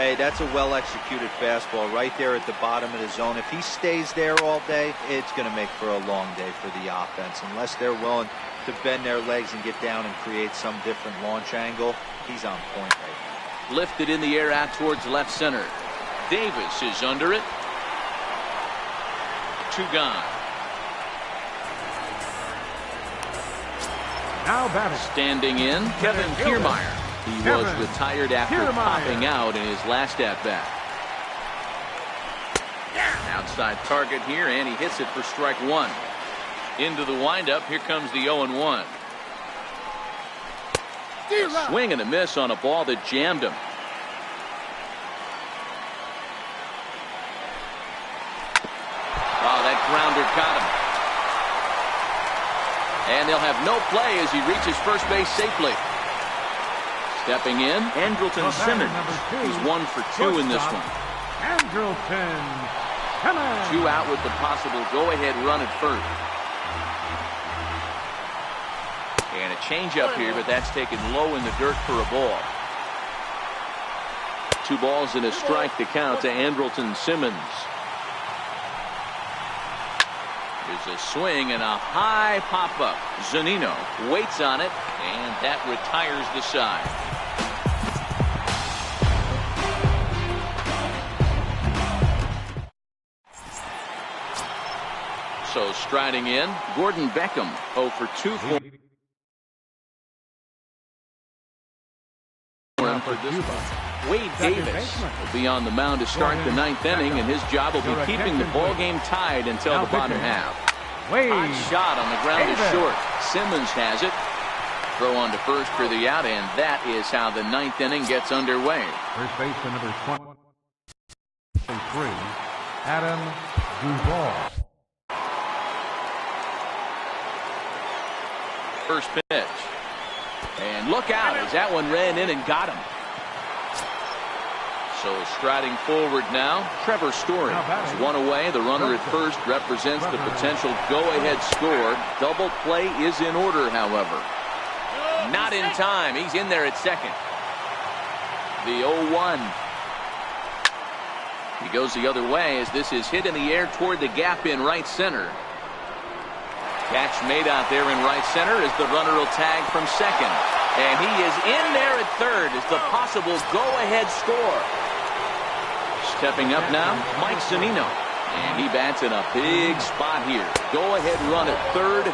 Hey, that's a well-executed fastball right there at the bottom of the zone. If he stays there all day, it's going to make for a long day for the offense. Unless they're willing to bend their legs and get down and create some different launch angle, he's on point right now. Lifted in the air out towards left center. Davis is under it. 2 gone. Now batting. Standing in, Kevin Kiermaier. He was retired after popping out in his last at-bat. Outside target here, and he hits it for strike 1. Into the windup, here comes the 0-1. A swing and a miss on a ball that jammed him. Oh, that grounder caught him. And they'll have no play as he reaches first base safely. Stepping in, Andrelton Simmons. He's 1 for 2 in this one. Andrelton Simmons. 2 out with the possible go-ahead run at first. And a changeup here, but that's taken low in the dirt for a ball. 2 balls and a strike to count to Andrelton Simmons. There's a swing and a high pop-up. Zunino waits on it, and that retires the side. So striding in, Gordon Beckham 0 for 2 for this one. Wade Davis will be on the mound to start the 9th inning, and his job will be keeping the ball game tied until the bottom half. Hot shot on the ground is short. Simmons has it. Throw on to first for the out, and that is how the 9th inning gets underway. First baseman number 23, Adam Duvall. first pitch. And look out as that one ran in and got him. So striding forward now, Trevor Story is one away. The runner at first represents the potential go-ahead score. Double play is in order, however. Not in time. He's in there at second. The 0-1. He goes the other way as this is hit in the air toward the gap in right center. Catch made out there in right center as the runner will tag from second. And he is in there at third as the possible go-ahead score. Stepping up now, Mike Zunino. And he bats in a big spot here. Go-ahead run at third.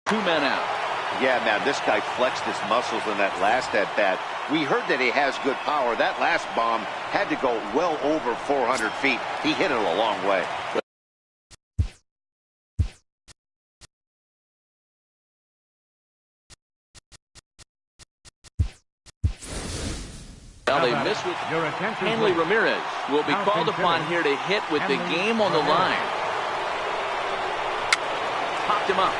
2 men out. Yeah, man, this guy flexed his muscles in that last at-bat. We heard that he has good power. That last bomb had to go well over 400 feet. He hit it a long way. Well, they missed with Hanley Ramirez will be called upon here to hit with the game on the line. Popped him up.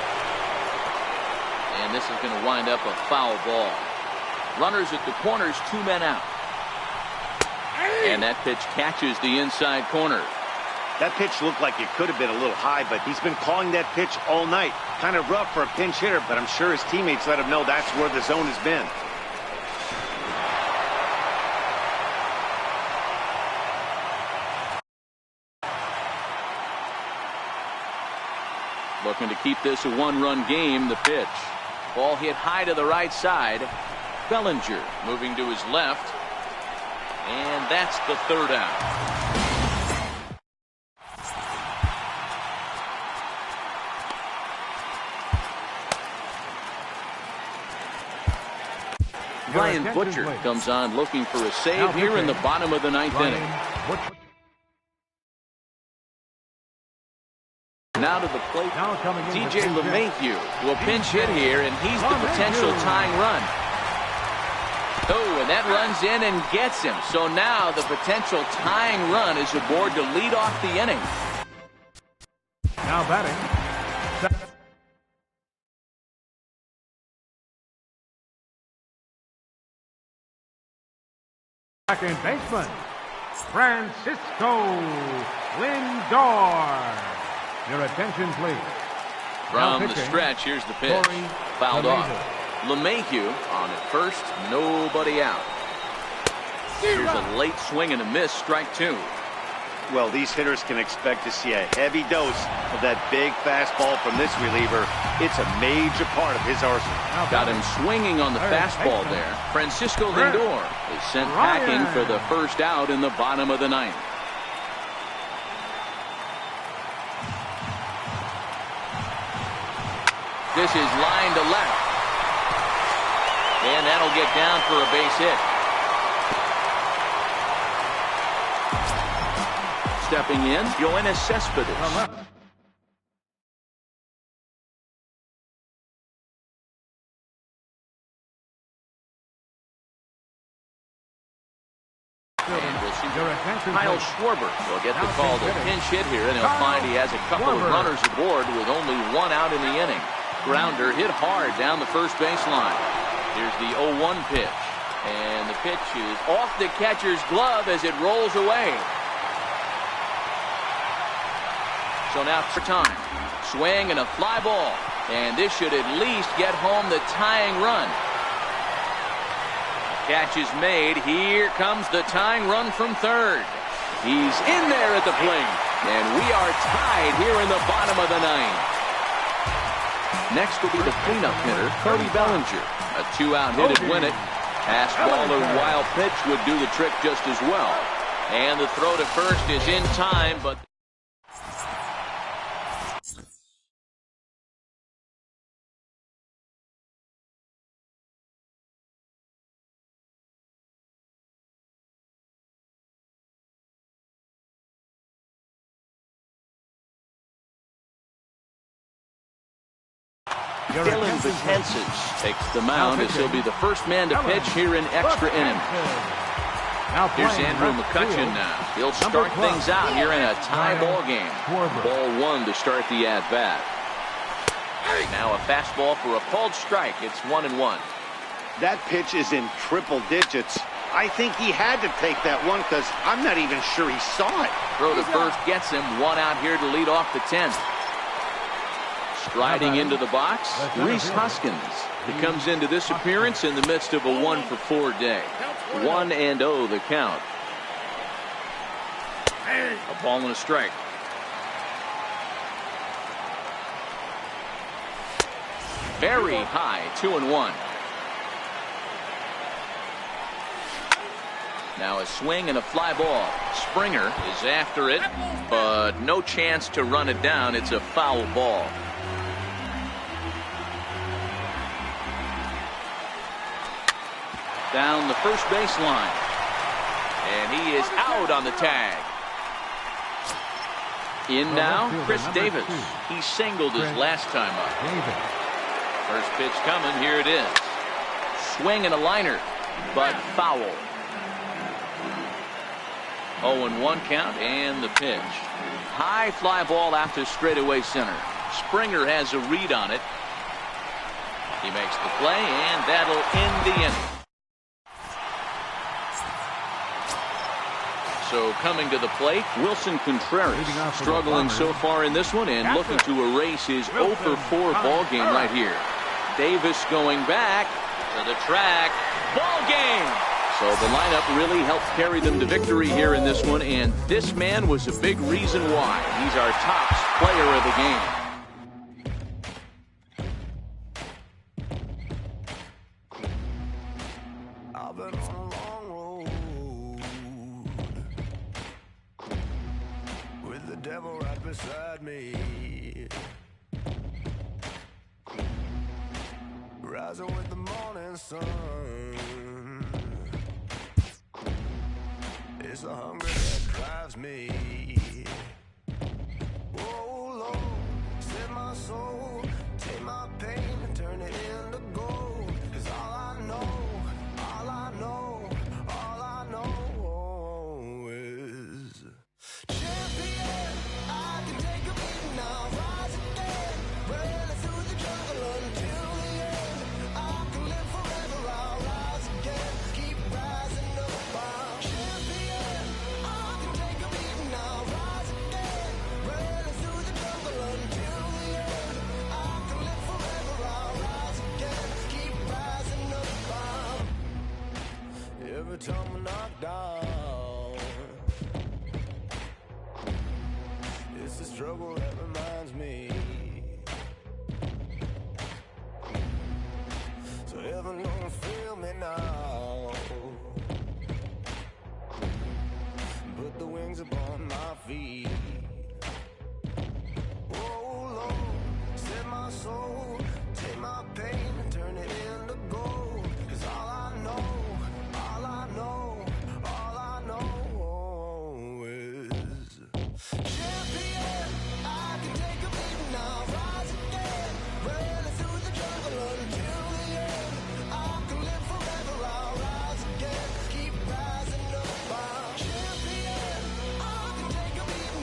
And this is going to wind up a foul ball. Runners at the corners, 2 men out. And that pitch catches the inside corner. That pitch looked like it could have been a little high, but he's been calling that pitch all night. Kind of rough for a pinch hitter, but I'm sure his teammates let him know that's where the zone has been. Looking to keep this a 1-run game. The pitch. Ball hit high to the right side. Bellinger moving to his left. And that's the third out. Ryan Butcher comes on looking for a save here in the bottom of the 9th inning. Now to the plate, DJ LeMahieu will pinch hit here, and he's the potential tying run. Oh, and that runs in and gets him. So now the potential tying run is aboard to lead off the inning. Now batting. Second baseman, Francisco Lindor. Your attention, please. From the stretch, here's the pitch. Fouled off. LeMahieu on at first, nobody out. Here's a late swing and a miss, strike 2. Well, these hitters can expect to see a heavy dose of that big fastball from this reliever. It's a major part of his arsenal. Got him swinging on the fastball there. Francisco Lindor is sent packing for the first out in the bottom of the 9th. This is line to left. And that'll get down for a base hit. Stepping in, Yoenis Cespedes. And we'll see Kyle Schwarber will get the call to pinch hit here, and he'll find he has a couple of runners aboard with only 1 out in the inning. Grounder hit hard down the first baseline. Here's the 0-1 pitch. And the pitch is off the catcher's glove as it rolls away. So now for time. Swing and a fly ball. And this should at least get home the tying run. Catch is made. Here comes the tying run from third. He's in there at the plate. And we are tied here in the bottom of the 9th. Next will be the cleanup hitter, Cody Bellinger. A 2-out hit would win it. Pass ball or wild pitch would do the trick just as well. And the throw to first is in time, but... Dylan Betances takes the mound as he'll be the first man to pitch here in extra innings. Here's Andrew McCutchen now. He'll start things out here in a tie ball game. Ball 1 to start the at-bat. Now a fastball for a called strike. It's 1-1. That pitch is in triple digits. I think he had to take that one because I'm not even sure he saw it. Throw to first gets him. One out here to lead off the 10th. Striding into the box, Rhys Hoskins. He comes into this appearance in the midst of a 1-for-4 day. 1-0 the count. A ball and a strike. Very high, 2-1. Now a swing and a fly ball. Springer is after it, but no chance to run it down. It's a foul ball. Down the first baseline. And he is out on the tag. In now, Chris Davis. He singled his last time up. First pitch coming. Here it is. Swing and a liner, but foul. 0-1 count and the pitch. High fly ball after straightaway center. Springer has a read on it. He makes the play, and that'll end the inning. So coming to the plate, Wilson Contreras, struggling so far in this one and looking to erase his 0-for-4 ball game right here. Davis going back to the track. Ball game. So the lineup really helped carry them to victory here in this one, and this man was a big reason why. He's our top player of the game. I've been on a long road with the devil right beside me, rising with the morning sun. It's the hunger that drives me. Oh Lord, set my soul, take my pain and turn it into gold. 'Cause all I know is champion. I can take a beat now, rise again, running through the jungle until the end. I can live forever, I'll rise again, keep rising up. I'm champion. I can take a beat now, rise again, running through the jungle until the end. I can live forever, I'll rise again, keep rising up. Every time I knock down, it's the struggle that reminds me. So heaven don't feel me now. Put the wings upon my feet. Oh Lord, set my soul, take my pain and turn it into gold. 'Cause all I know is champion. I can take a beat now, rise again, running through the jungle until the end. I can live forever, I'll rise again, keep rising up. I'm champion. I can take a beat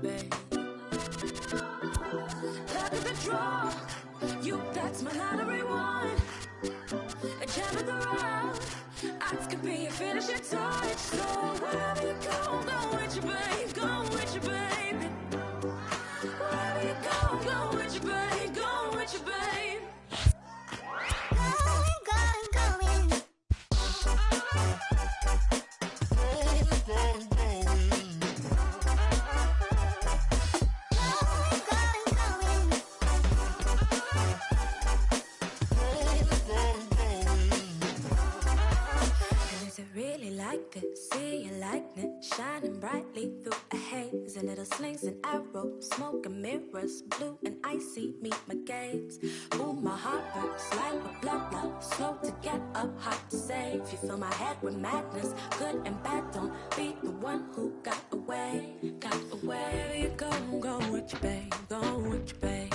you, babe. Luck of the draw, you, that's my lottery one. A jam of the round, odds could be a finishing touch. So wherever you go with you, babe, go with you, babe. Wherever you go with you, babe, go with you, babe. See your likeness shining brightly through a haze, and little slings and arrows, smoke and mirrors, blue and icy meet my gaze. Ooh, my heart burns like a blood flow, slow to get up, hard to save. You fill my head with madness, good and bad. Don't be the one who got away, got away. Wherever you go with you, babe, go with you, babe.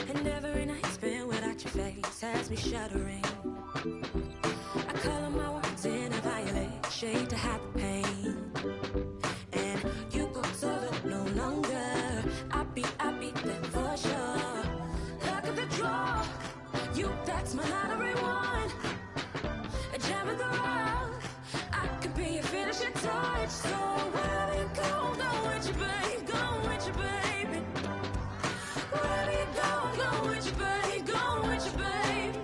And every night spent without your face has me shuddering. I color my words in a violet shade to hide the pain. And you go solo no longer. I'll be there for sure. Luck of the draw, you, that's my lottery one. A jam of the round, I could be a finishing touch. So wherever you go with you, babe, go with you, baby. Wherever you go with you, babe, go with you, babe.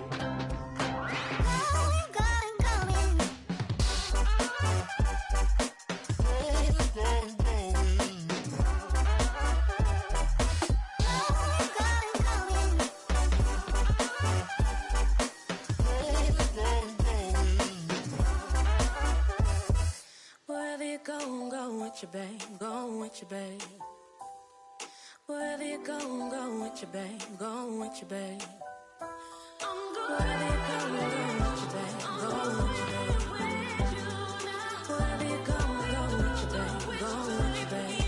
Wherever you go with your babe, go with your babe. Wherever you go with your babe, go with your babe. Wherever you go with your babe, go with your babe. Wherever you go with your babe, go with your babe.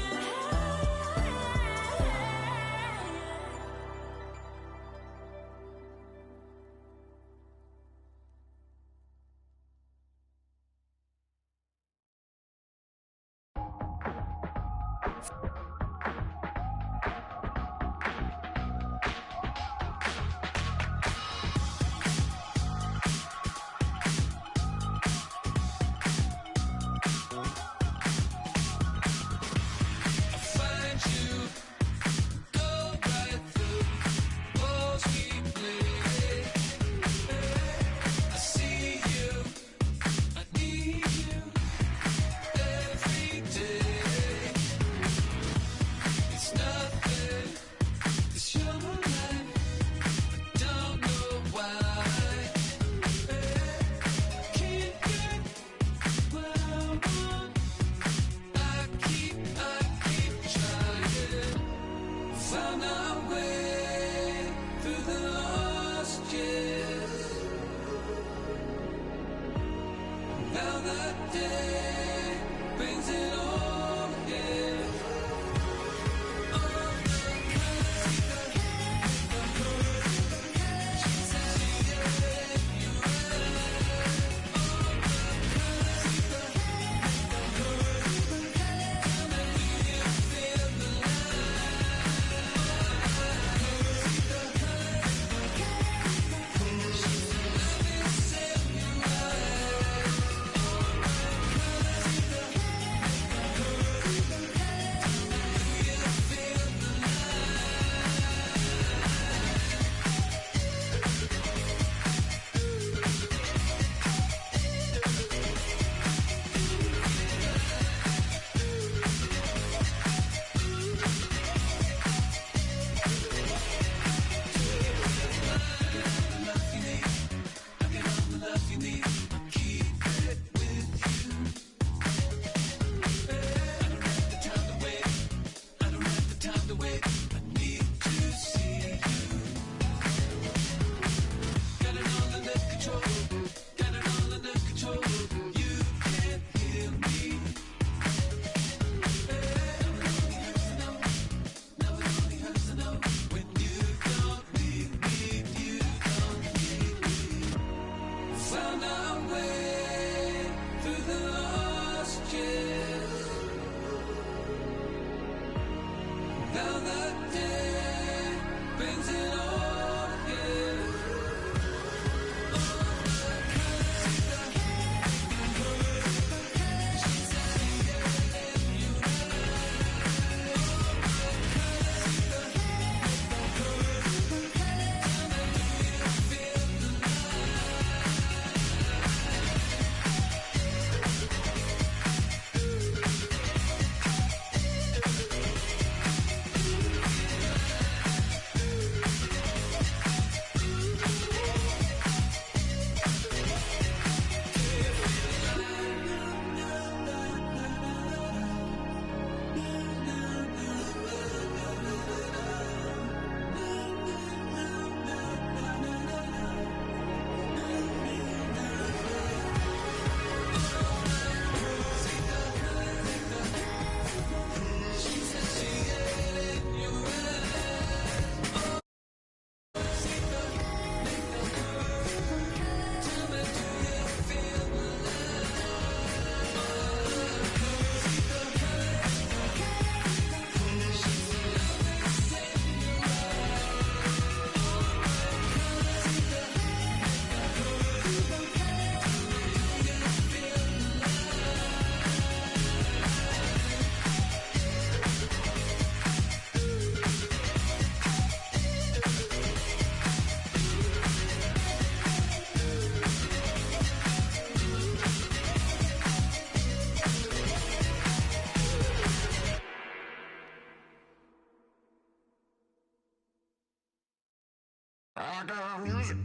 I got music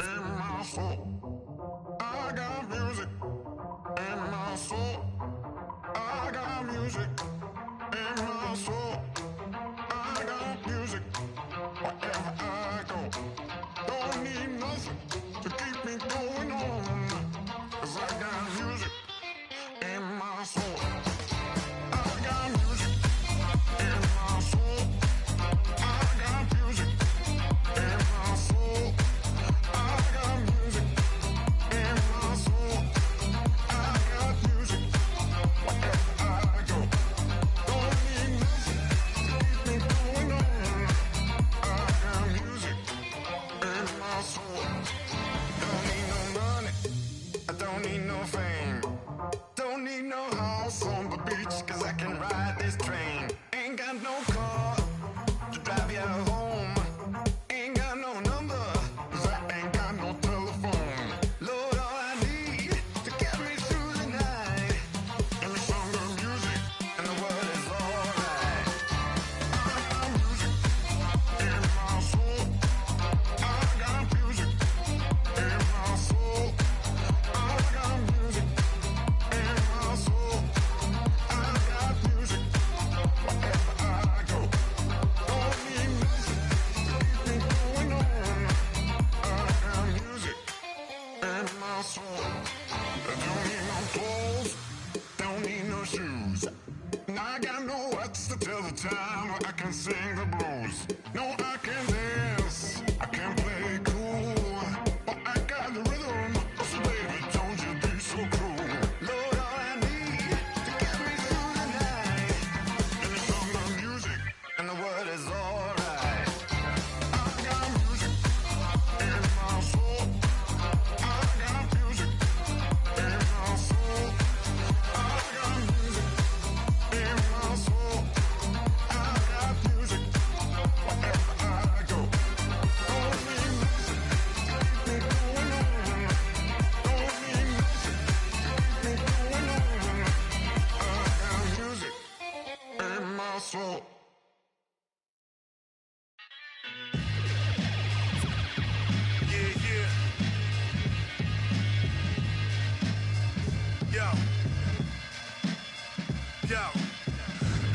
in my soul. I got music in my soul. I got music in my soul. I got music wherever I go. Don't need nothing to keep me going on. 'Cause I got music in my soul. I got music in my soul. I got music in my soul. I got music in my soul. I got music wherever I go. Don't need nothing to keep me going on. I got music in my soul. Don't need no money. I don't need no fame. Don't need no house on the beach, 'cause I can ride this train. Ain't got no car to drive you home. Ain't got no number, 'cause I ain't got no telephone. Lord, all I need to get me through the night. Give me some good music, and the world is alright. I got music in my soul. I got music in my soul. I got music in my soul. I got music wherever I go. Don't need nothing to keep me going on. I got music in my soul. I don't need no clothes, don't need no shoes. I got no words to tell the time, but I can sing the blues. No, I can dance, I can play cool, but I got the rhythm. So baby, don't you be so cruel. Lord, all I need to get me through the night. Give me some good music, and the world is alright. I got music in my soul. I got music in my soul. I got music in my soul. I got music wherever I go. Don't need nothing to keep me going on. Don't need nothing to keep me going on. I got music in my soul. Yeah, yeah. Yo.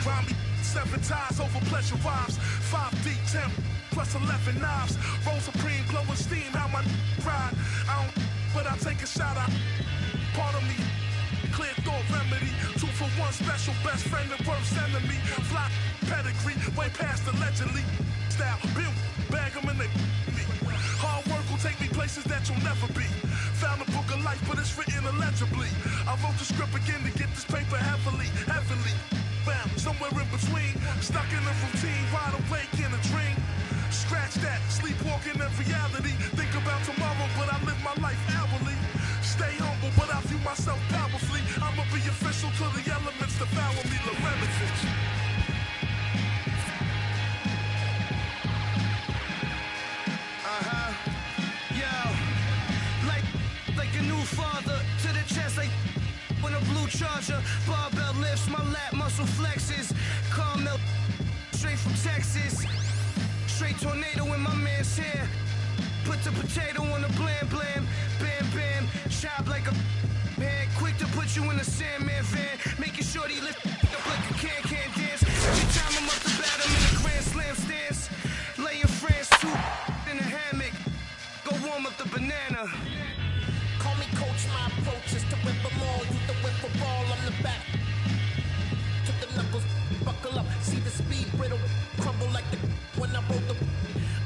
Grind me 7 ties over pleasure vibes. 5 deep, 10 plus 11 knives. Roll supreme, glowing steam, how my ride. I don't, but I take a shot. Part of me, clear thought remedy. 2 for 1 special, best friend and worst enemy. Fly pedigree, way past allegedly. Style, bill, bag them and they me. Hard work will take me places that you'll never be. Found a book of life, but it's written illegibly. I wrote the script again to get this paper heavily. Bound somewhere in between. Stuck in a routine, wide awake in a dream. Scratch that, sleepwalking in reality. Think about tomorrow, but I live my life hourly. Stay humble, but I view myself powerfully. I'ma be official till the elements devour me. Lorenovich. Like a new father to the chest, like when a blue charger. Barbell lifts, my lat muscle flexes. Carmel, straight from Texas. Straight tornado in my man's hair. Put the potato on the blam blam. Bam bam, chop like a man. Quick to put you in a Sandman van. Making sure he lift up like a can dance. Every time I'm up to bat, I'm in a grand slam stance. Lay your friends too in a hammock. Go warm up the banana. Call me coach, my approach is to whip them all. You the whip a ball, I'm the back. Took the knuckles, buckle up. See the speed, brittle, crumble like the when I roll the.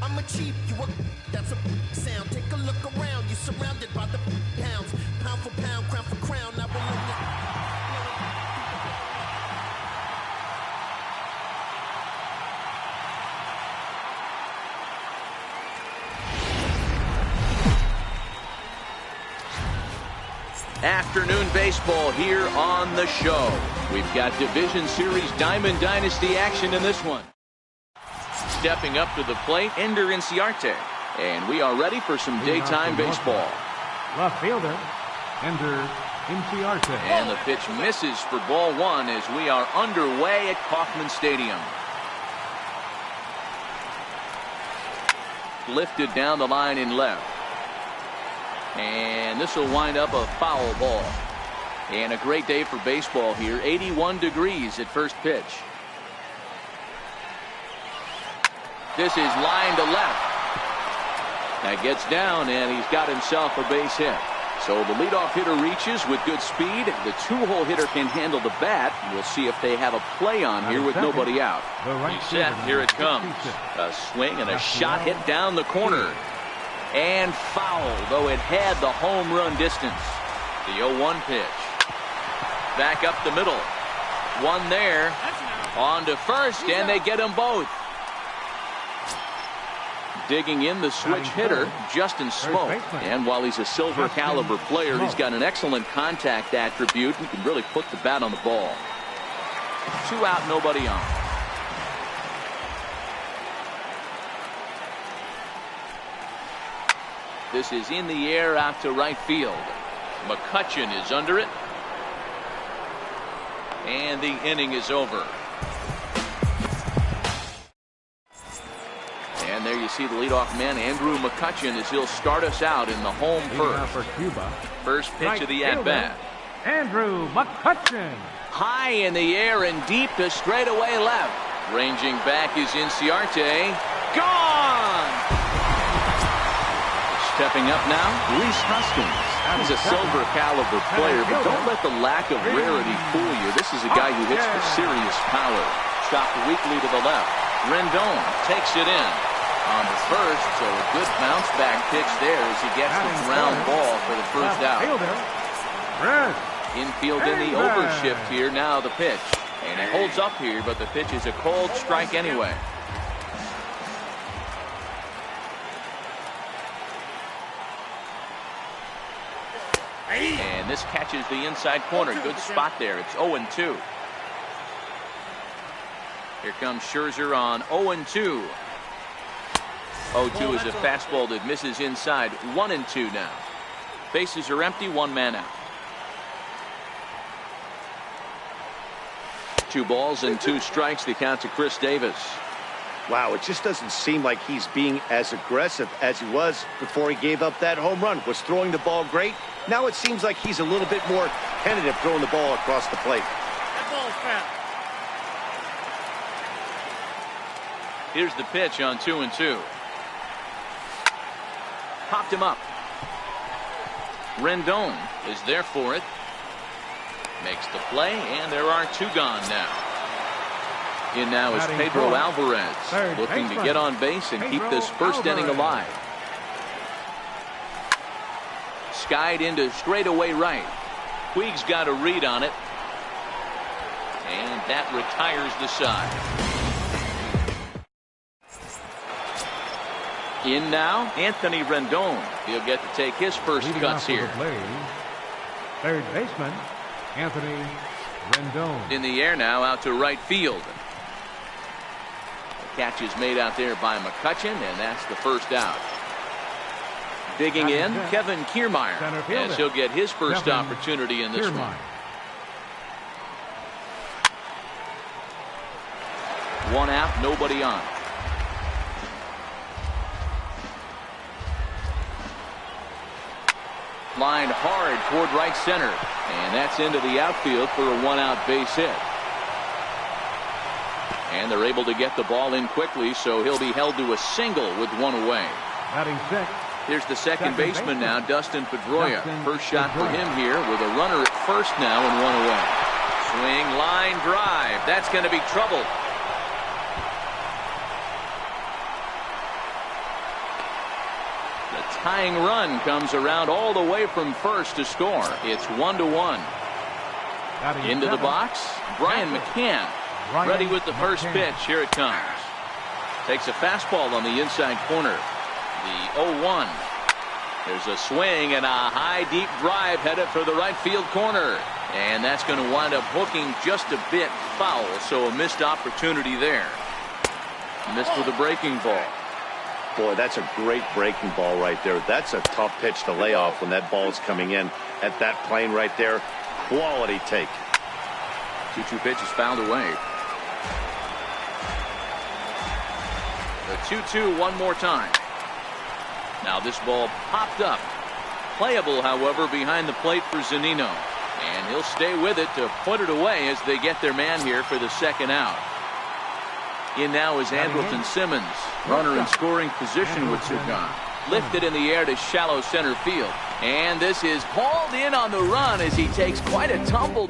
I'm a chief, you a that's a sound. Take a look around, you surrounded by the pounds. Pound for pound, crown for crown, I will own this. Afternoon baseball here on the show. We've got Division Series Diamond Dynasty action in this one. Stepping up to the plate, Ender Inciarte. And we are ready for some daytime baseball. Left fielder, Ender Inciarte. And the pitch misses for ball 1 as we are underway at Kauffman Stadium. lifted down the line in left. And this will wind up a foul ball. And a great day for baseball here. 81 degrees at first pitch. This is line to left. That gets down, and he's got himself a base hit. So the leadoff hitter reaches with good speed. The two-hole hitter can handle the bat. We'll see if they have a play on here with nobody out. He's set. Here it comes. A swing and a shot hit down the corner. And foul, though it had the home run distance. The 0-1 pitch. Back up the middle. One there. On to first, and they get them both. Digging in the switch hitter, Justin Smoke. And while he's a silver caliber player, he's got an excellent contact attribute and can really put the bat on the ball. 2 out, nobody on. This is in the air out to right field. McCutchen is under it. And the inning is over. And there you see the leadoff man, Andrew McCutchen, as he'll start us out in the home first. For Cuba. First pitch of the at-bat. Andrew McCutchen. High in the air and deep to straightaway left. Ranging back is Inciarte. Gone! Stepping up now, Rhys Hoskins. He's a silver caliber player, but don't let the lack of rarity fool you. This is a guy who hits with serious power. Chopped weakly to the left. Rendon takes it in. On the first, so a good bounce back pitch there as he gets the ground ball for the first out. Infield in the overshift here. Now the pitch. And he holds up here, but the pitch is a cold strike anyway. And this catches the inside corner. Good spot there. It's 0-2. Here comes Scherzer on 0-2. 0-2 is a fastball that misses inside. 1-2 now. Bases are empty. 1 man out. 2 balls and 2 strikes. The count to Chris Davis. Wow, it just doesn't seem like he's being as aggressive as he was before he gave up that home run. Was throwing the ball great. Now it seems like he's a little bit more tentative throwing the ball across the plate. That ball's foul. Here's the pitch on 2-2. Popped him up. Rendon is there for it. Makes the play, and there are 2 gone now. In now is Pedro Alvarez, looking to get on base and keep this first inning alive. Skied into straightaway right. Puig's got a read on it. And that retires the side. In now, Anthony Rendon. He'll get to take his first cuts here. Third baseman, Anthony Rendon. In the air now, out to right field. The catch is made out there by McCutchen, and that's the first out. Digging in, Kevin Kiermaier, as he'll get his first opportunity in this one. 1 out, nobody on. Lined hard toward right center, and that's into the outfield for a 1-out base hit. And they're able to get the ball in quickly, so he'll be held to a single with 1 away. Batting sixth. Here's the second baseman now, Dustin Pedroia. First shot for him here with a runner at first now and 1 away. Swing, line drive. That's going to be trouble. The tying run comes around all the way from first to score. It's 1-1. Into the box, Brian McCann. Ready with the first pitch. Here it comes. Takes a fastball on the inside corner. The 0-1. There's a swing and a high deep drive headed for the right field corner. And that's going to wind up hooking just a bit foul. So a missed opportunity there. Missed with a breaking ball. Boy, that's a great breaking ball right there. That's a tough pitch to lay off when that ball is coming in at that plane right there. Quality take. 2-2 pitch is fouled away. The 2-2 one more time. Now this ball popped up. Playable, however, behind the plate for Zunino. And he'll stay with it to put it away as they get their man here for the second out. In now is Andrelton Simmons. Runner in scoring position with Sugan. Lifted in the air to shallow center field. And this is hauled in on the run as he takes quite a tumble.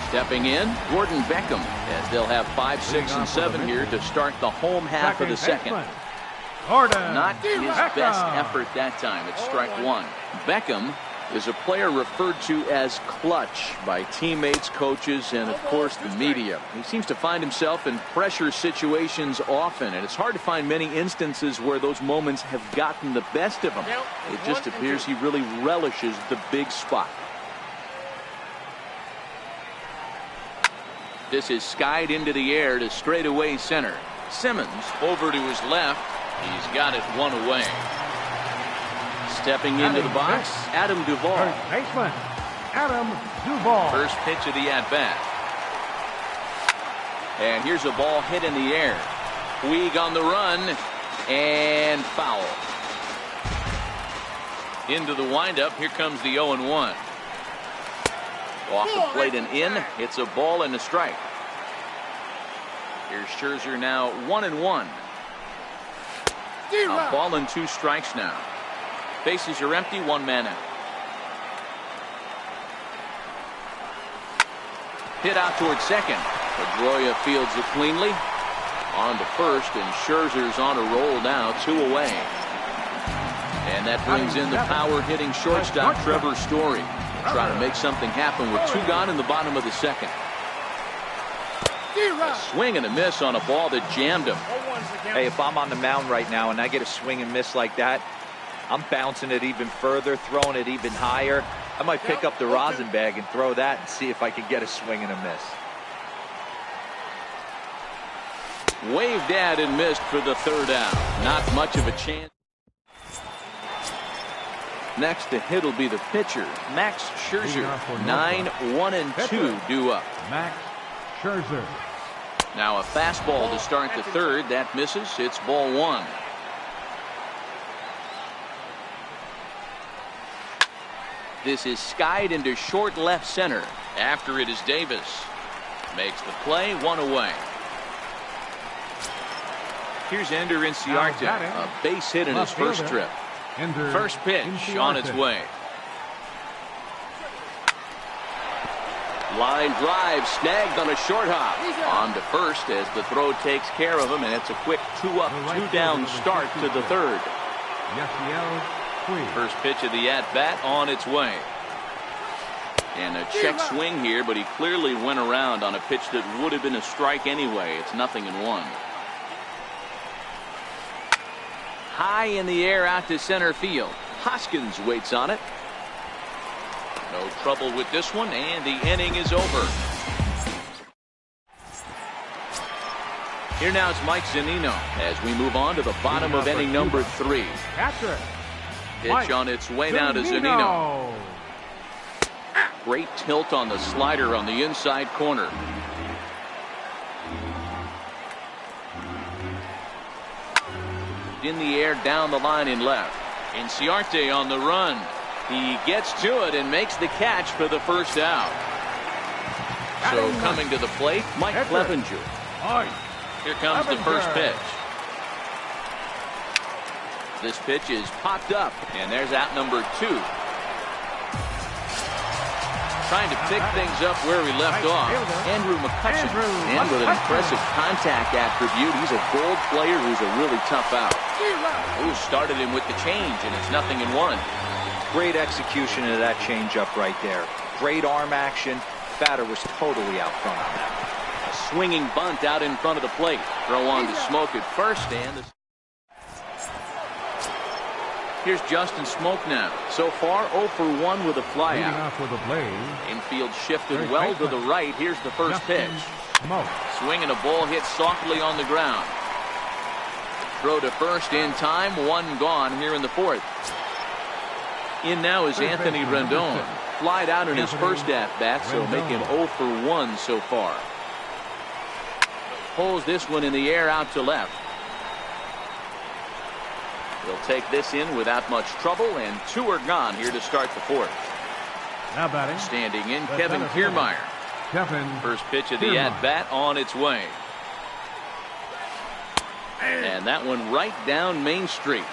Stepping in, Gordon Beckham, as they'll have 5, 6, and 7 here to start the home half of the second. Not his best effort that time. It's strike one. Beckham is a player referred to as clutch by teammates, coaches, and of course the media. He seems to find himself in pressure situations often, and it's hard to find many instances where those moments have gotten the best of him. It just appears he really relishes the big spot. This is skied into the air to straightaway center. Simmons over to his left. He's got it one away. Stepping into the box, Adam Duvall. First baseman, Adam Duvall. First pitch of the at-bat. And here's a ball hit in the air. Puig on the run, and foul. Into the windup, here comes the 0-1. Off the plate and in, it's a ball and a strike. Here's Scherzer now 1-1. A ball and 2 strikes now. Bases are empty, 1 man out. Hit out towards second. Pedroia fields it cleanly. On to first, and Scherzer's on a roll now, 2 away. And that brings in the power-hitting shortstop Trevor Story. Try to make something happen with 2 gone in the bottom of the second. A swing and a miss on a ball that jammed him. Hey, if I'm on the mound right now and I get a swing and miss like that, I'm bouncing it even further, throwing it even higher. I might pick up the rosin bag and throw that and see if I can get a swing and a miss. Waved at and missed for the 3rd out. Not much of a chance. Next to hit will be the pitcher, Max Scherzer. 9, 1, and 2 due up. Max Scherzer. Now a fastball to start the 3rd. That misses. It's ball 1. This is skied into short left center. After it is Davis. Makes the play, 1 away. Here's Ender Inciarte. A base hit in his first trip. First pitch on its way. Line drive snagged on a short hop. On to first as the throw takes care of him, and it's a quick 2-up, 2-down start to the 3rd. First pitch of the at-bat on its way. And a check swing here, but he clearly went around on a pitch that would have been a strike anyway. It's 0-1. High in the air out to center field. Hoskins waits on it. No trouble with this one, and the inning is over. Here now is Mike Zunino as we move on to the bottom of inning number 3. Pitch on its way now to Zunino. Great tilt on the slider on the inside corner. In the air down the line in left. Inciarte on the run. He gets to it and makes the catch for the 1st out. So coming to the plate, Mike Clevenger. Here comes the first pitch. This pitch is popped up, and there's out number 2. Trying to pick things up where he left off. Andrew McCutchen. And with an impressive contact attribute, he's a bold player who's a really tough out. Who started him with the change, and it's 0-1. Great execution of that changeup right there. Great arm action. Batter was totally out front on that. A swinging bunt out in front of the plate. Throw on to Smoke at first, and here's Justin Smoke now. So far, 0 for 1 with a flyout. Infield shifted well to the right. Here's the first pitch. Swing and a ball hit softly on the ground. Throw to first in time. 1 gone here in the 4th. In now is Anthony Rendon. Flied out in his first at-bat, so make him 0 for 1 so far. Pulls this one in the air out to left. He'll take this in without much trouble, and 2 are gone here to start the 4th. Now batting. Standing in, Kevin Kiermaier. First pitch of the at-bat on its way. And that one right down Main Street.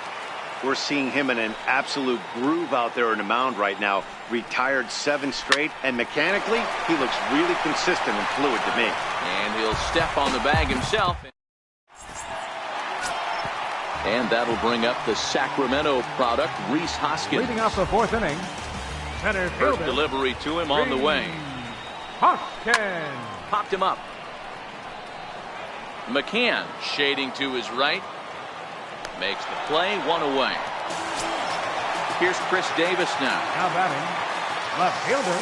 We're seeing him in an absolute groove out there in the mound right now. Retired 7 straight, and mechanically, he looks really consistent and fluid to me. And he'll step on the bag himself. And that'll bring up the Sacramento product, Rhys Hoskins. Leading off the 4th inning. Center First fielder. delivery to him on the way. Hoskins. Popped him up. McCann shading to his right. Makes the play, 1 away. Here's Chris Davis now. Now batting. Left fielder.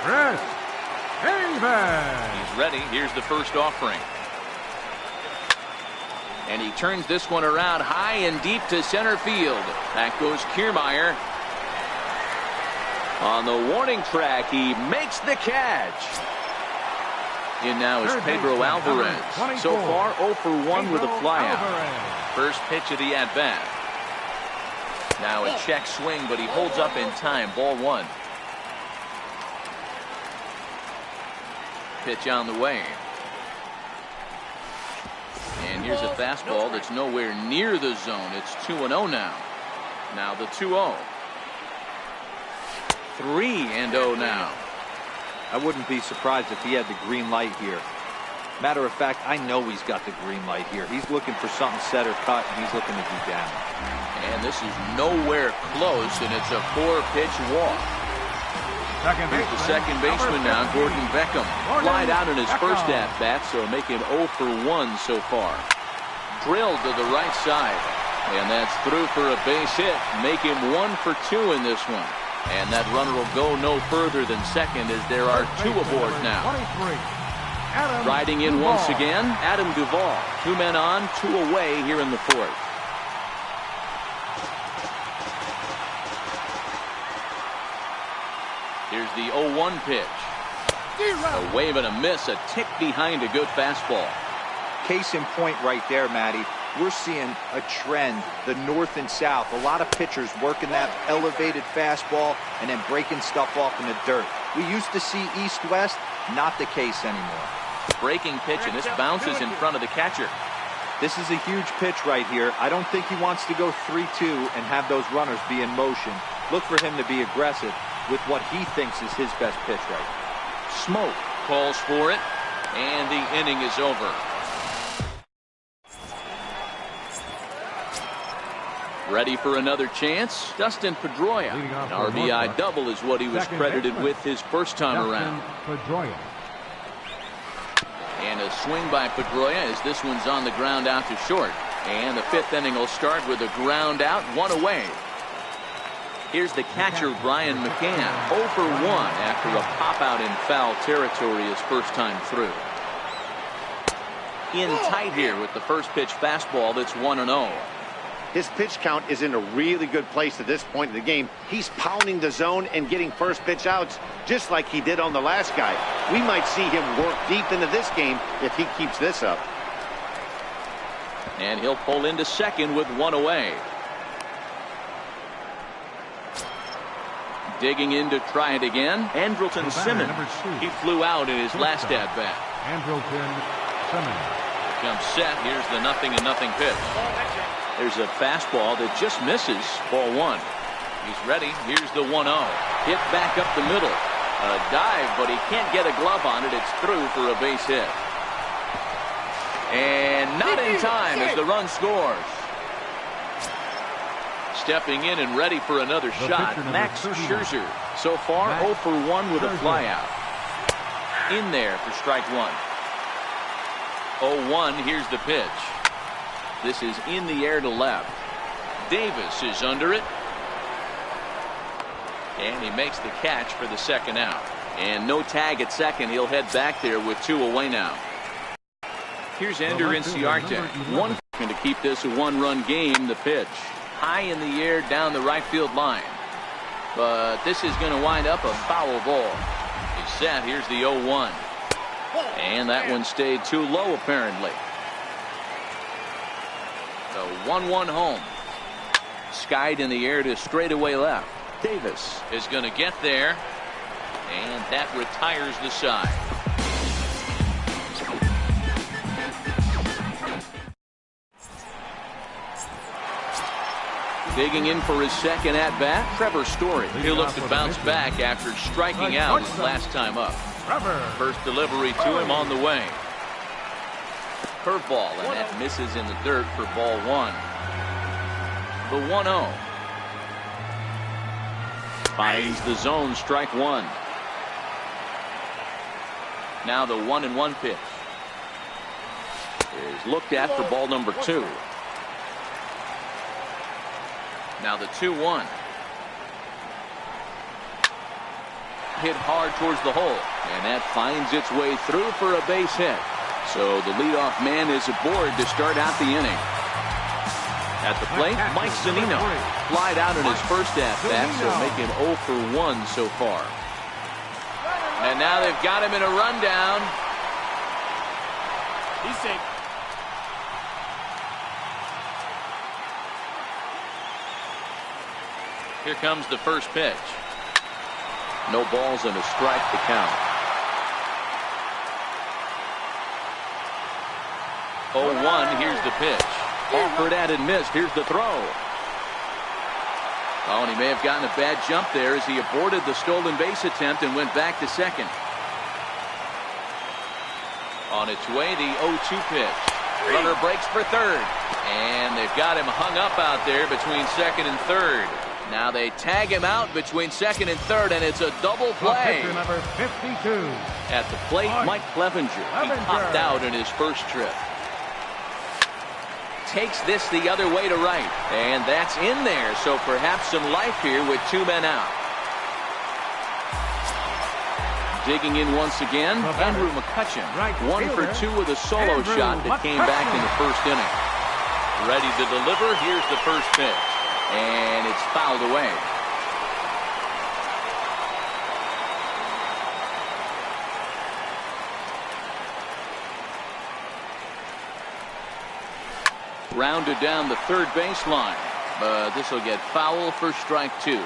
Chris Davis. He's ready. Here's the first offering. And he turns this one around high and deep to center field. That goes Kiermaier. On the warning track, he makes the catch. In now is Pedro Alvarez. So far 0 for 1 with a flyout. First pitch of the at-bat. Now a check swing, but he holds up in time. Ball 1. Pitch on the way. And here's a fastball that's nowhere near the zone. It's 2-0 now. Now the 2-0. 3-0 now. I wouldn't be surprised if he had the green light here. Matter of fact, I know he's got the green light here. He's looking for something set or cut, and he's looking to do damage. And this is nowhere close, and it's a 4-pitch walk. Here's the second baseman now, Gordon Beckham. Flied out in his first at-bat, so make him 0 for 1 so far. Drilled to the right side. And that's through for a base hit. Make him 1 for 2 in this one. And that runner will go no further than second as there are 2 aboard now. Riding in once again, Adam Duvall. 2 men on, 2 away here in the 4th. Here's the 0-1 pitch. A wave and a miss, a tick behind a good fastball. Case in point right there, Matty. We're seeing a trend, the north and south. A lot of pitchers working that elevated fastball and then breaking stuff off in the dirt. We used to see east-west, not the case anymore. Breaking pitch, and this bounces in front of the catcher. This is a huge pitch right here. I don't think he wants to go 3-2 and have those runners be in motion. Look for him to be aggressive with what he thinks is his best pitch right now. Smoke calls for it, and the inning is over. Ready for another chance? Dustin Pedroia. An RBI double is what he was credited with his first time around. And a swing by Pedroia as this one's on the ground out to short. And the 5th inning will start with a ground out, 1 away. Here's the catcher, Brian McCann. 0 for 1 after a pop-out in foul territory his first time through. In tight here with the first pitch fastball that's 1-0. His pitch count is in a really good place at this point in the game. He's pounding the zone and getting first pitch outs just like he did on the last guy. We might see him work deep into this game if he keeps this up. And he'll pull into second with 1 away. Digging in to try it again, Andrelton Simmons. He flew out in his last at-bat. Andrelton Simmons. Comes set. Here's the 0-0 pitch. There's a fastball that just misses. Ball 1. He's ready. Here's the 1-0. Hit back up the middle. A dive, but he can't get a glove on it. It's through for a base hit. And not in time as the run scores. Stepping in and ready for another shot, Max Scherzer. So far 0 for 1 with a flyout. In there for strike 1. 0-1. Here's the pitch. This is in the air to left. Davis is under it. And he makes the catch for the second out. And no tag at second. He'll head back there with 2 away now. Here's Ender Inciarte. 1 to keep this a 1-run game. The pitch. High in the air down the right field line. But this is going to wind up a foul ball. He's set. Here's the 0-1. And that one stayed too low apparently. So 1-1 home. Skied in the air to straightaway left. Davis is going to get there, and that retires the side. Digging in for his second at-bat, Trevor Story. He'll look to bounce back after striking out his last time up. First delivery to him on the way. Curveball, and that misses in the dirt for ball one. The 1-0. Finds the zone, strike one. Now the 1-1 pitch is looked at for ball number 2. Now the 2-1. Hit hard towards the hole, and that finds its way through for a base hit. So the leadoff man is aboard to start out the inning. At the plate, Mike Zunino. Flied out in his first at-bat, so make him 0 for 1 so far. And now they've got him in a rundown. He's safe. Here comes the first pitch. No balls and a strike to count. 0-1, here's the pitch. Offered at and missed. Here's the throw. Oh, and he may have gotten a bad jump there as he aborted the stolen base attempt and went back to second. On its way, the 0-2 pitch. Runner breaks for third. And they've got him hung up out there between second and third. Now they tag him out between second and third, and it's a double play. Number 52. At the plate, Mike Clevenger. He popped out in his first trip. Takes this the other way to right, and that's in there, so perhaps some life here with 2 men out. Digging in once again, Andrew McCutchen. 1 for 2 with a solo shot that came back in the first inning. Ready to deliver. Here's the first pitch, and it's fouled away. Rounded down the third baseline, but this will get foul for strike 2.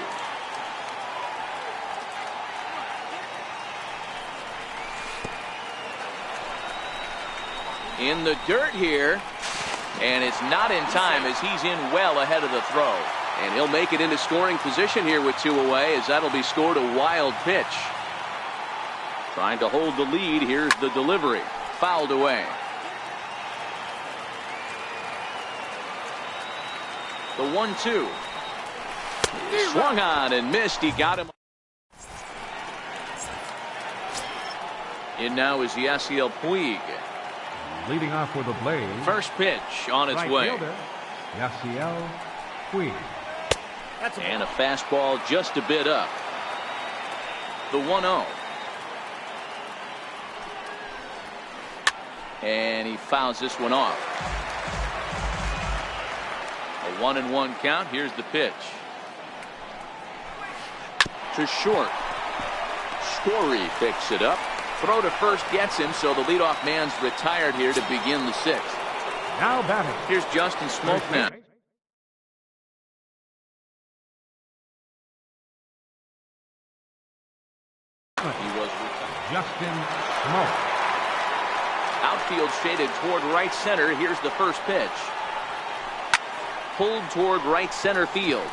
In the dirt here, and it's not in time as he's in well ahead of the throw, and he'll make it into scoring position here with 2 away, as that'll be scored a wild pitch. Trying to hold the lead. Here's the delivery, fouled away. The 1-2. Swung on and missed. He got him. In now is Yasiel Puig. Leading off with a blade. First pitch on its way. Fielder, Yasiel Puig. And a fastball just a bit up. The 1-0. And he fouls this one off. A 1-1 count. Here's the pitch. To short. Story picks it up. Throw to first gets him, so the leadoff man's retired here to begin the 6th. Now batting. Here's Justin Smoke now. He was Justin Smoke. Outfield shaded toward right center. Here's the first pitch. Pulled toward right center field.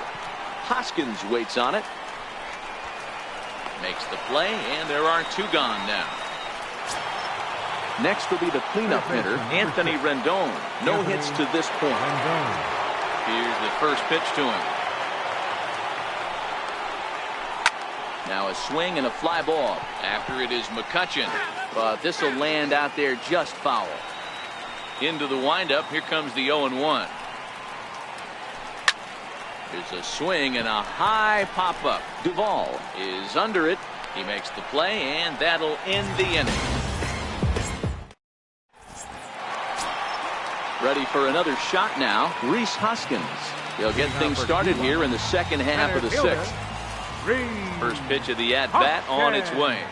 Hoskins waits on it. Makes the play, and there are 2 gone now. Next will be the cleanup hitter, Anthony Rendon. No hits to this point. Here's the first pitch to him. Now a swing and a fly ball. After it is McCutchen. But this will land out there just foul. Into the windup. Here comes the 0-1. Here's a swing and a high pop-up. Duvall is under it. He makes the play, and that'll end the inning. Ready for another shot now, Rhys Hoskins. He'll get things started here in the second half of the 6th. First pitch of the at-bat on its way.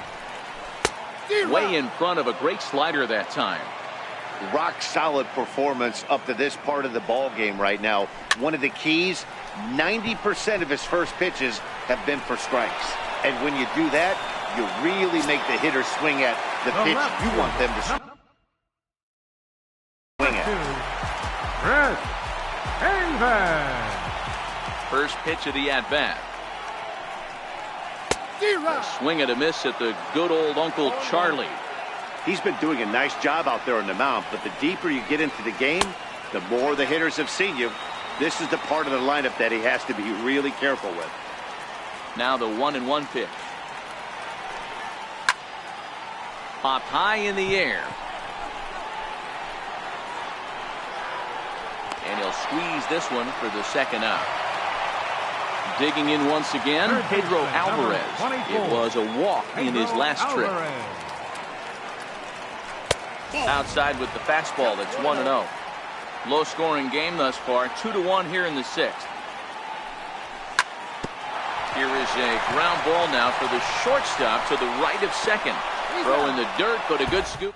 Way in front of a great slider that time. rock-solid performance up to this part of the ball game right now. One of the keys, 90% of his first pitches have been for strikes. And when you do that, you really make the hitter swing at the pitch you want them to swing at. First pitch of the at-bat. A swing and a miss at the good old Uncle Charlie. He's been doing a nice job out there on the mound, but the deeper you get into the game, the more the hitters have seen you. This is the part of the lineup that he has to be really careful with. Now the 1-1 pitch. Popped high in the air. And he'll squeeze this one for the second out. Digging in once again, Pedro Alvarez. It was a walk in his last trip. Outside with the fastball. That's 1-0. Low scoring game thus far. 2-1 here in the sixth. Here is a ground ball now for the shortstop to the right of second. Throw in the dirt, but a good scoop.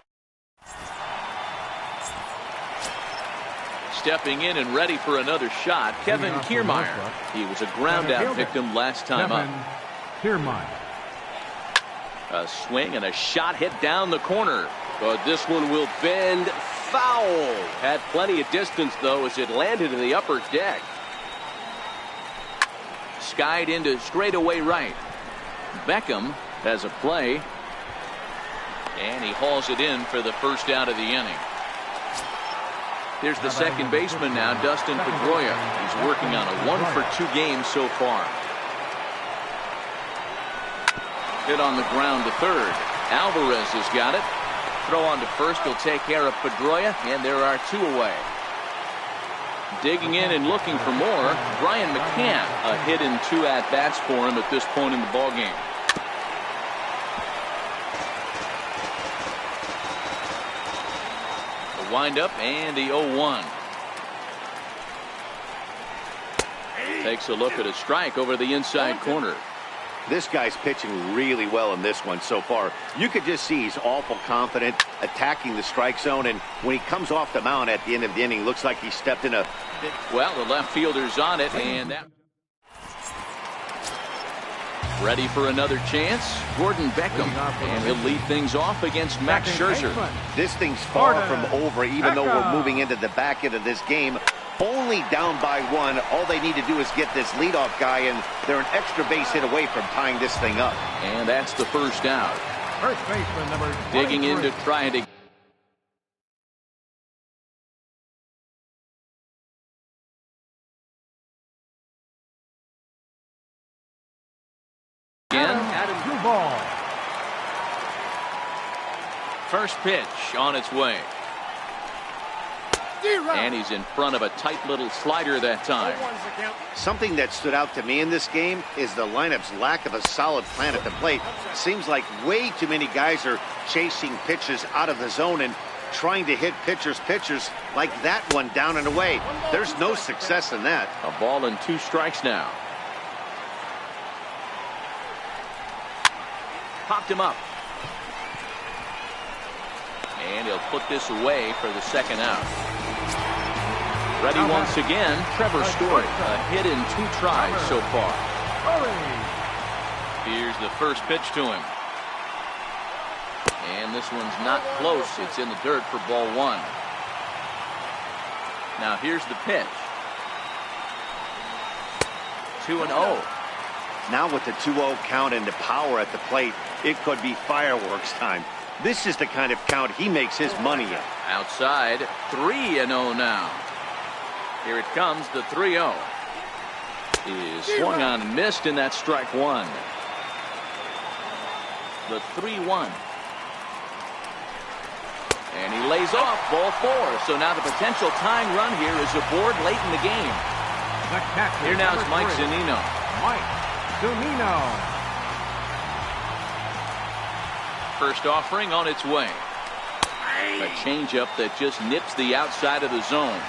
Stepping in and ready for another shot, Kevin Kiermaier. He was a ground-out victim last time up. Kiermaier. A swing and a shot hit down the corner. But this one will bend foul. Had plenty of distance, though, as it landed in the upper deck. Skied into straightaway right. Beckham has a play. And he hauls it in for the first out of the inning. Here's the second baseman now, Dustin Pedroia. He's working on a 1-for-2 game so far. Hit on the ground to third. Alvarez has got it. Throw on to first will take care of Pedroia, and there are 2 away. Digging in and looking for more, Brian McCann. A hit in 2 at-bats for him at this point in the ballgame. Wind up and the 0-1. Takes a look at a strike over the inside corner. This guy's pitching really well in this one so far. You could just see he's awful confident attacking the strike zone, and when he comes off the mound at the end of the inning, looks like he stepped in a... Well, the left fielder's on it, and that... Ready for another chance, Gordon Beckham, and he'll lead things off against Max Scherzer. This thing's far from over, even though we're moving into the back end of this game. Only down by 1. All they need to do is get this leadoff guy, and they're an extra base hit away from tying this thing up. And that's the first out. First baseman number 23. Digging in to try to... First pitch on its way. And he's in front of a tight little slider that time. Something that stood out to me in this game is the lineup's lack of a solid plan at the plate. Seems like way too many guys are chasing pitches out of the zone and trying to hit pitchers like that one down and away. There's no success in that. A ball and 2 strikes now. Popped him up. And he'll put this away for the second out. Ready once again, Trevor Story. A hit in 2 tries so far. Here's the first pitch to him. And this one's not close. It's in the dirt for ball 1. Now here's the pitch. 2-0. Now with the 2-0 count and the power at the plate, it could be fireworks time. This is the kind of count he makes his money in. Outside, 3-0 now. Here it comes, the 3-0. Is swung on and missed, and that's strike 1. The 3-1. And he lays off ball 4. So now the potential tying run here is aboard late in the game. Here now is Mike Zunino. Mike Zunino. First offering on its way. A changeup that just nips the outside of the zone.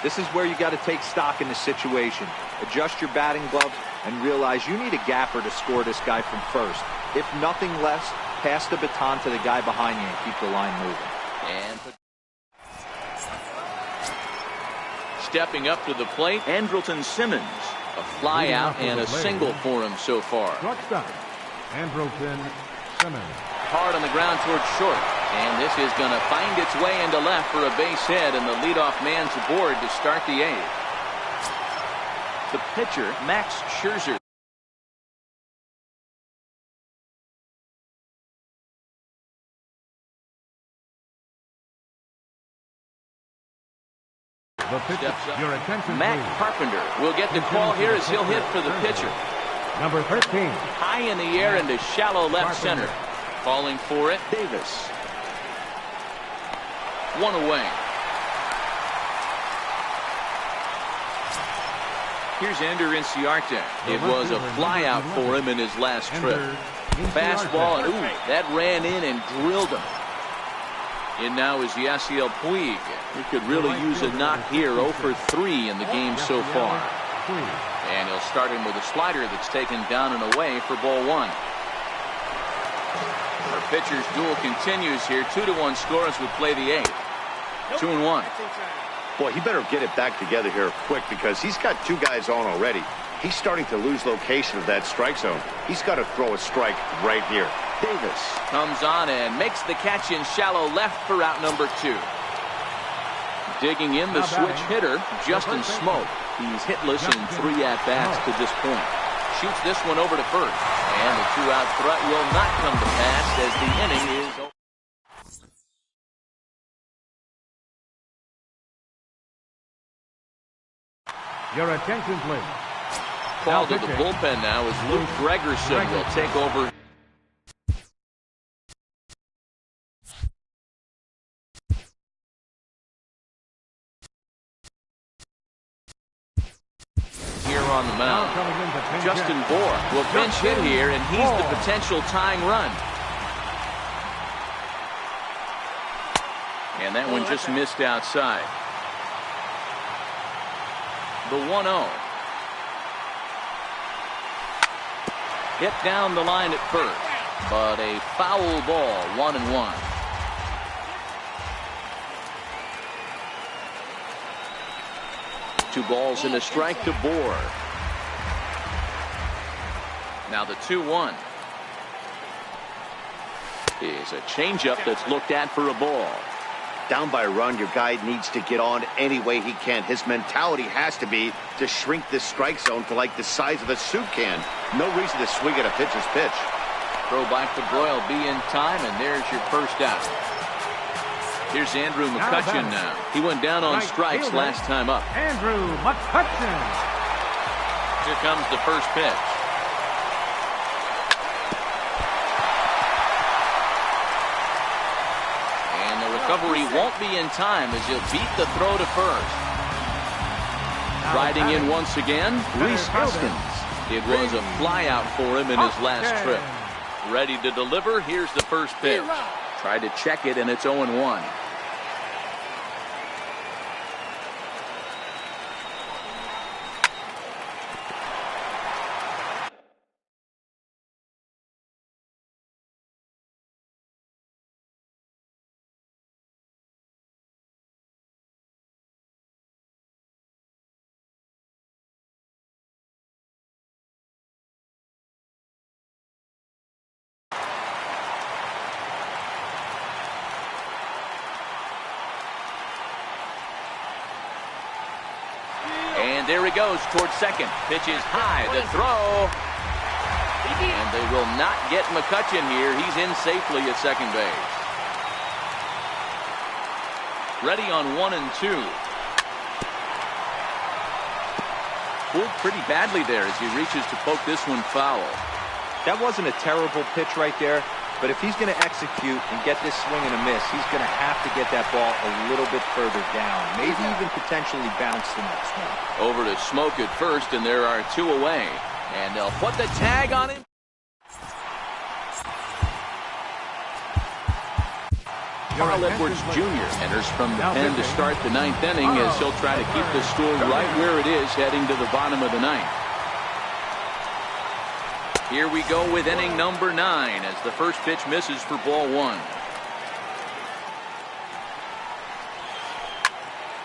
This is where you got to take stock in the situation. Adjust your batting gloves and realize you need a gapper to score this guy from first. If nothing less, pass the baton to the guy behind you and keep the line moving. And Stepping up to the plate, Andrelton Simmons. A fly out and a single for him so far. Shortstop, Andrelton Simmons. Hard on the ground towards short. And this is going to find its way into left for a base hit, and the leadoff man's aboard to start the eighth. The pitcher, Max Scherzer. Steps up. Your attention, Matt please. Carpenter will get the call here as he'll hit for the pitcher. Number 13. High in the air into shallow left center. Calling for it, Davis. One away. Here's Ender Inciarte. It was a fly out for him in his last trip. Fastball, and ooh, that ran in and drilled him. In now is Yasiel Puig. He could really use a knock here. 0 for 3 in the game so far. And he'll start him with a slider that's taken down and away for ball one. Our pitcher's duel continues here. 2-1 score as we play the eighth. 2-1. Boy, he better get it back together here quick because he's got two guys on already. He's starting to lose location of that strike zone. He's got to throw a strike right here. Davis comes on and makes the catch in shallow left for out number 2. Digging in the switch hitter, Justin Smoke. He's hitless in 3 at-bats to this point. Shoots this one over to first. And the 2-out threat will not come to pass as the inning is over. Your attention, please. Called to the bullpen now as Luke Gregerson will take over. Here on the mound, Justin Bour will pinch hit here, and he's the potential tying run. And that one just missed outside. The 1-0. Hit down the line at first, but a foul ball, 1-1. Two balls and a strike to Bour. Now the 2-1 is a changeup that's looked at for a ball. Down by a run, your guy needs to get on any way he can. His mentality has to be to shrink this strike zone to like the size of a soup can. No reason to swing at a pitcher's pitch. Throw by for Boyle be in time, and there's your first out. Here's Andrew McCutchen now. He went down on strikes last time up. Andrew McCutchen. Here comes the first pitch. Recovery won't be in time as he'll beat the throw to first. Riding in once again, Rhys Hoskins. It was a flyout for him in his last trip. Ready to deliver. Here's the first pitch. Tried to check it, and it's 0-1. And there he goes towards second. Pitch is high. The throw. And they will not get McCutchen here. He's in safely at second base. Ready on 1 and 2. Pulled pretty badly there as he reaches to poke this one foul. That wasn't a terrible pitch right there. But if he's going to execute and get this swing and a miss, he's going to have to get that ball a little bit further down. Maybe even potentially bounce the next one. Over to Smoke at first, and there are 2 away. And they'll put the tag on him. Carl Edwards Jr. enters from the pen to start the 9th inning as he'll try to keep the score right where it is heading to the bottom of the 9th. Here we go with inning number 9 as the first pitch misses for ball 1.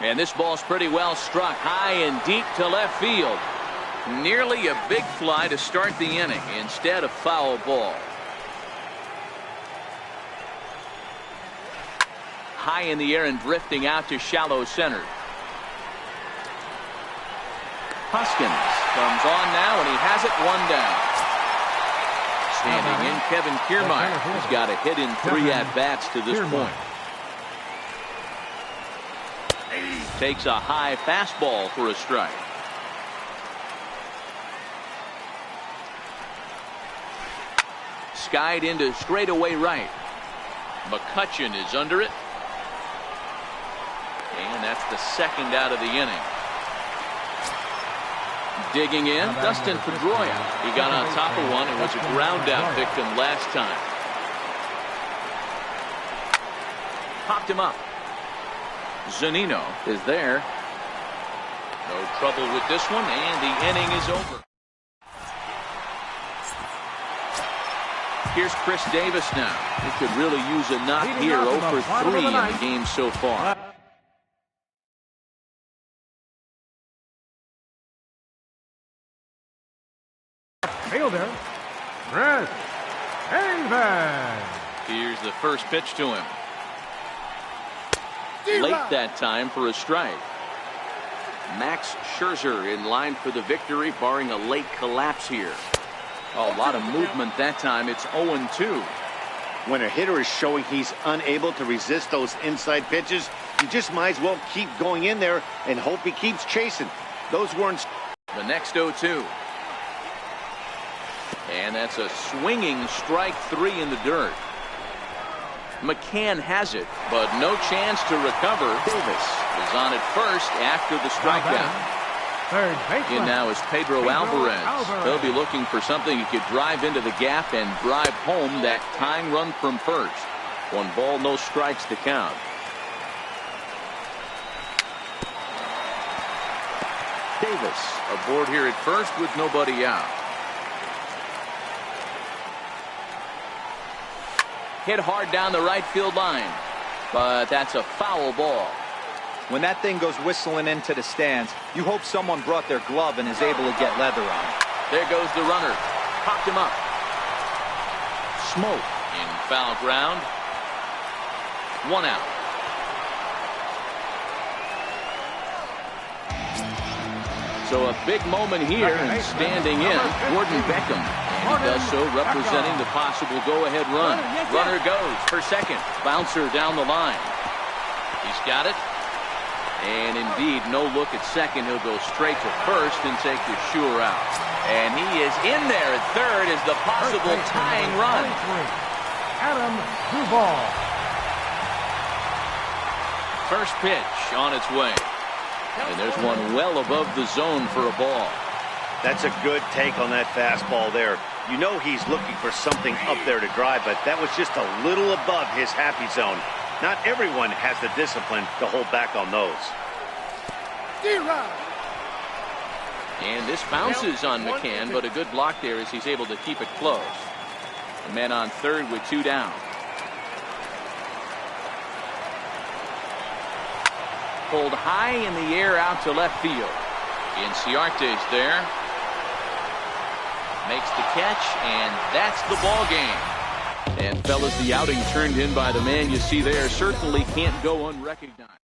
And this ball's pretty well struck high and deep to left field. Nearly a big fly to start the inning. Instead, a foul ball. High in the air and drifting out to shallow center. Hoskins comes on now, and he has it, one down. Standing in, Kevin Kiermaier, who's got a hit in 3 at-bats to this point. Takes a high fastball for a strike. Skied into straightaway right. McCutchen is under it. And that's the second out of the inning. Digging in, Dustin Pedroia. He got on top of one and was a ground out victim last time. Popped him up. Zunino is there. No trouble with this one, and the inning is over. Here's Chris Davis now. He could really use a knock here. 0 for 3 in the game so far. Fielder, Chris Davis. Here's the first pitch to him. Late that time for a strike. Max Scherzer in line for the victory, barring a late collapse here. A lot of movement that time. It's 0-2. When a hitter is showing he's unable to resist those inside pitches, you just might as well keep going in there and hope he keeps chasing. Those weren't. The next 0-2. And that's a swinging strike 3 in the dirt. McCann has it, but no chance to recover. Davis is on at first after the strikeout. In now is Pedro Alvarez. They'll be looking for something he could drive into the gap and drive home that tying run from first. 1 ball, no strikes to count. Davis aboard here at first with nobody out. Hit hard down the right field line, but that's a foul ball. When that thing goes whistling into the stands, you hope someone brought their glove and is able to get leather on it. There goes the runner. Popped him up. Smoke in foul ground. 1 out. So a big moment here, and standing in, Gordon Beckham. And he does so representing the possible go-ahead run. Runner goes for second. Bouncer down the line. He's got it. And indeed, no look at second. He'll go straight to first and take the sure out. And he is in there at third as the possible tying run. Adam Duvall. First pitch on its way. And there's one well above the zone for a ball. That's a good take on that fastball there. You know he's looking for something up there to drive, but that was just a little above his happy zone. Not everyone has the discipline to hold back on those. And this bounces on McCann, but a good block there as he's able to keep it close. The man on third with 2 down. Pulled high in the air out to left field. Inciarte's there. Makes the catch, and that's the ball game. And fellas, the outing turned in by the man you see there certainly can't go unrecognized.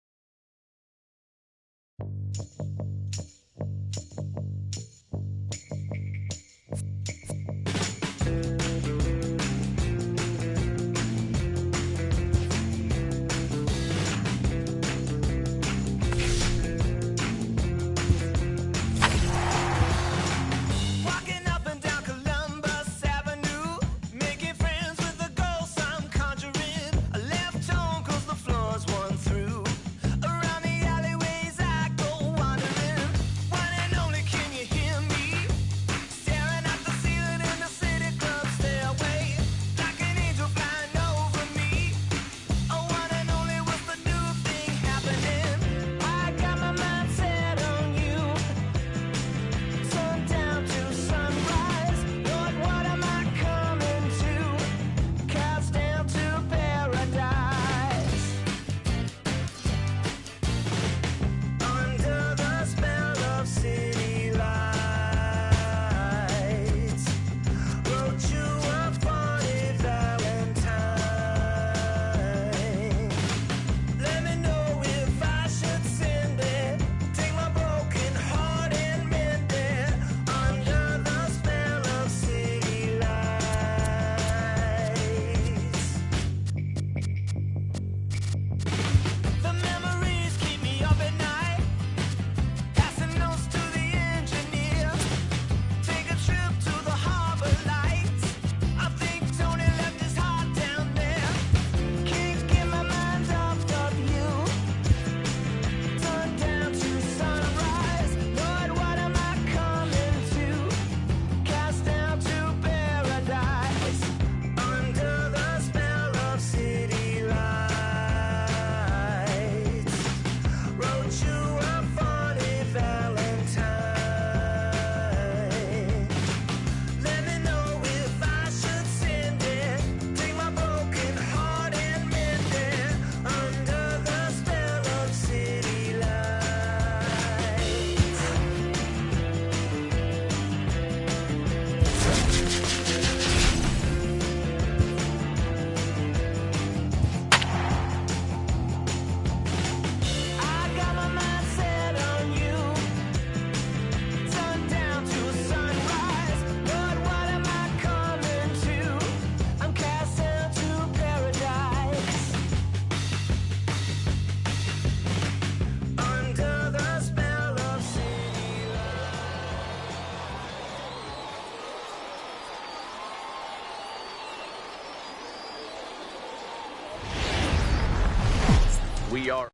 We are.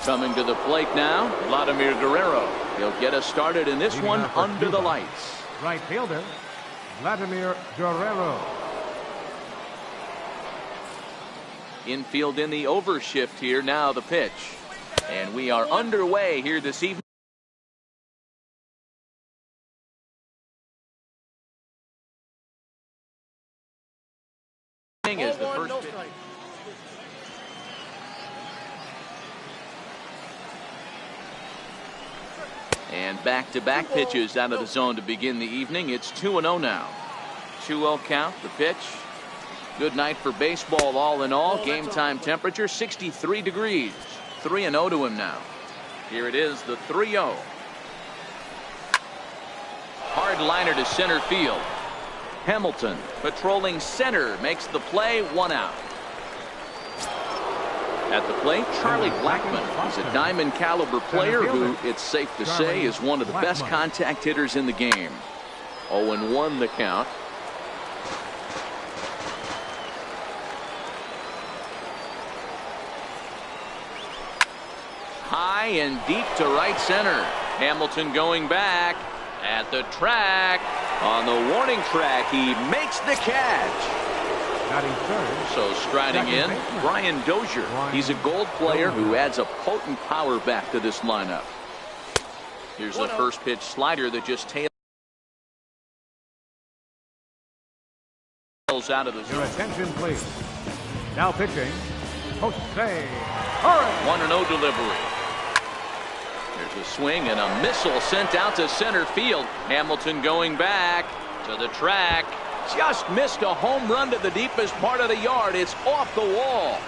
Coming to the plate now, Vladimir Guerrero. He'll get us started in this one under the lights. Right fielder, Vladimir Guerrero. Infield in the overshift here. Now the pitch. And we are underway here this evening. Is the first pitch. And back-to-back pitches out of the zone to begin the evening. It's 2-0 now. 2-0 count, the pitch. Good night for baseball all in all. Game time temperature 63 degrees. 3-0 to him now. Here it is, the 3-0. Hard liner to center field. Hamilton patrolling center makes the play, 1 out. At the plate, Charlie Blackmon. He's a diamond caliber player who, it's safe to say, is one of the best contact hitters in the game. 0-1 the count. High and deep to right center. Hamilton going back at the track. On the warning track, he makes the catch. So striding in, Brian Dozier. He's a gold player who adds a potent power back to this lineup. Here's the first pitch slider that just tails out of the zone. Your attention, please. Now pitching, Jose. 1-0 delivery. There's a swing and a missile sent out to center field. Hamilton going back to the track. Just missed a home run to the deepest part of the yard. It's off the wall.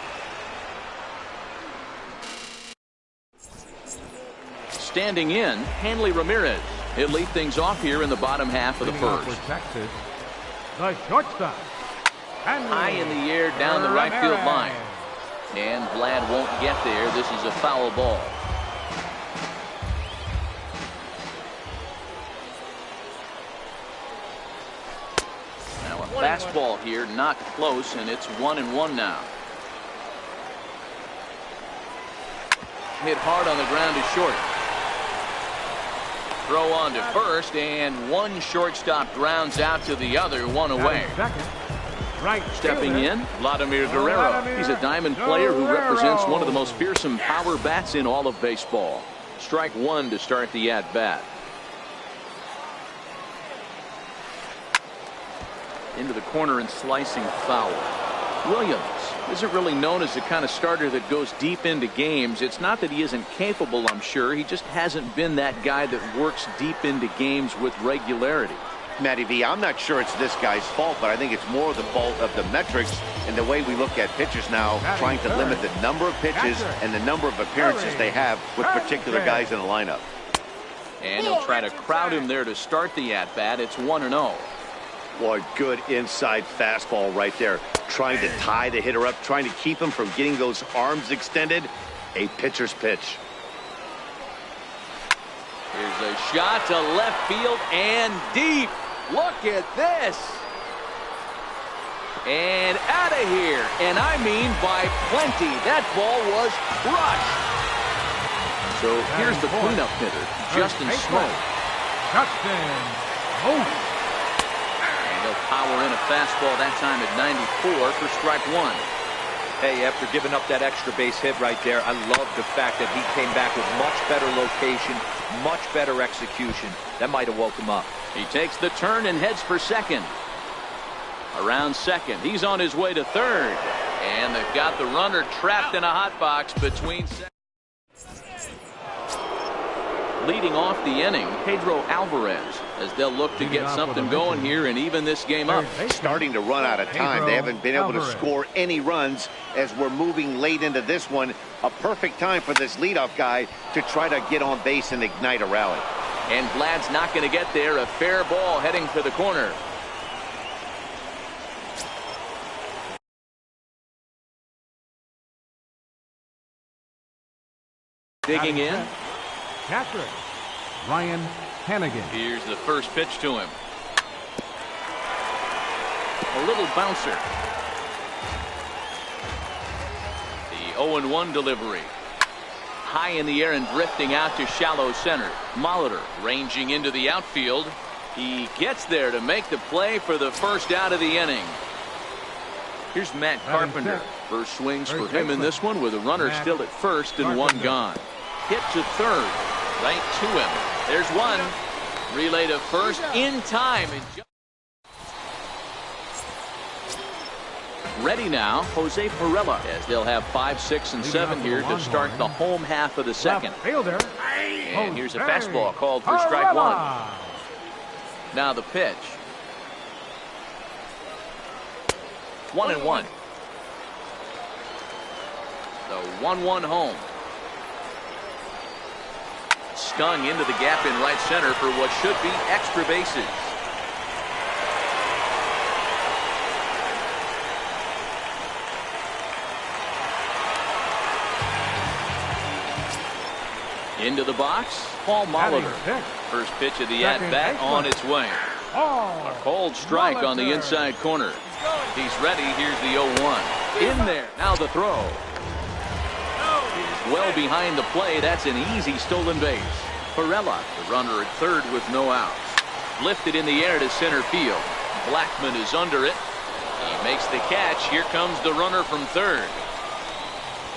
Standing in, Hanley Ramirez. He'll lead things off here in the bottom half of the first. The shortstop. High in the air down the right field line. And Vlad won't get there. This is a foul ball. Fastball here, not close, and it's 1-1 now. Hit hard on the ground to short. Throw on to first, and one shortstop grounds out to the other, 1 away. Stepping in, Vladimir Guerrero. He's a diamond player who represents one of the most fearsome power bats in all of baseball. Strike 1 to start the at-bat. Into the corner and slicing foul. Williams isn't really known as the kind of starter that goes deep into games. It's not that he isn't capable, I'm sure. He just hasn't been that guy that works deep into games with regularity. Matty V, I'm not sure it's this guy's fault, but I think it's more the fault of the metrics and the way we look at pitchers now, trying to limit the number of pitches and the number of appearances they have with particular guys in the lineup. And he'll try to crowd him there to start the at-bat. It's 1-0. Boy, good inside fastball right there. Trying to tie the hitter up, trying to keep him from getting those arms extended. A pitcher's pitch. Here's a shot to left field and deep. Look at this. And out of here. And I mean by plenty. That ball was crushed. So here's the cleanup hitter, Justin Smoke. They'll power in a fastball that time at 94 for strike 1. Hey, after giving up that extra base hit right there, I love the fact that he came back with much better location, much better execution. That might have woke him up. He takes the turn and heads for second. Around second, he's on his way to third. And they've got the runner trapped in a hot box between second. Leading off the inning, Pedro Alvarez, as they'll look to get something going here and even this game up. Starting to run out of time. They haven't been able to score any runs as we're moving late into this one. A perfect time for this leadoff guy to try to get on base and ignite a rally. And Vlad's not going to get there. A fair ball heading for the corner. Digging in. Catcher, Ryan Hannigan. Here's the first pitch to him. A little bouncer. The 0-1 delivery. High in the air and drifting out to shallow center. Molitor ranging into the outfield. He gets there to make the play for the first out of the inning. Here's Matt Carpenter. First swings for him in this one with a runner still at first and one gone. Hit to third. Right to him. There's one. Relay to first in time. Ready now, Jose Pirela, as they'll have 5, 6, and 7 here to start the home half of the second. And here's a fastball called for strike one. Now the pitch. 1-1. The 1-1 home. Stung into the gap in right center for what should be extra bases. Into the box, Paul Molitor. First pitch of the at-bat on its way. A cold strike on the inside corner. He's ready. Here's the 0-1. In there. Now the throw. He's well behind the play. That's an easy stolen base. Pirela, the runner at third with no outs. Lifted in the air to center field. Blackman is under it. He makes the catch. Here comes the runner from third.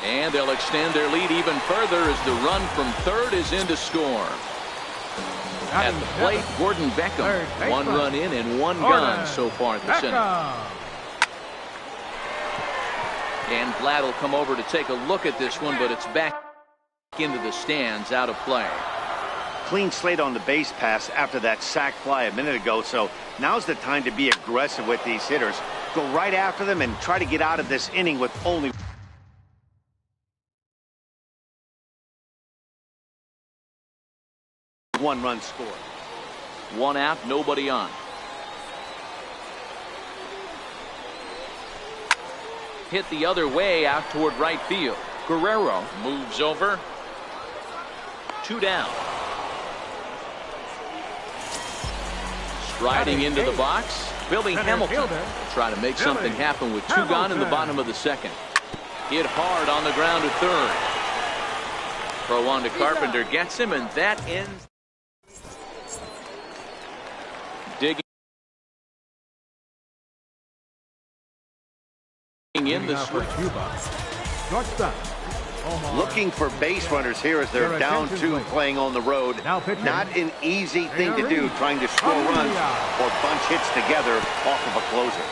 And they'll extend their lead even further as the run from third is in to score. At the plate, Gordon Beckham. One run in and one gone so far at the center. And Vlad will come over to take a look at this one, but it's back into the stands, out of play. Clean slate on the base pass after that sac fly a minute ago, so now's the time to be aggressive with these hitters. Go right after them and try to get out of this inning with only one run scored. One out, nobody on. Hit the other way out toward right field. Guerrero moves over. 2 down. Striding into the box, Billy Hamilton will try to make something happen with 2 gone in the bottom of the second. Hit hard on the ground to third. Throw on to Carpenter, gets him, and that ends. Digging in the switch. Looking for base runners here as they're down 2 playing on the road. Not an easy thing to do, trying to score runs or bunch hits together off of a closer.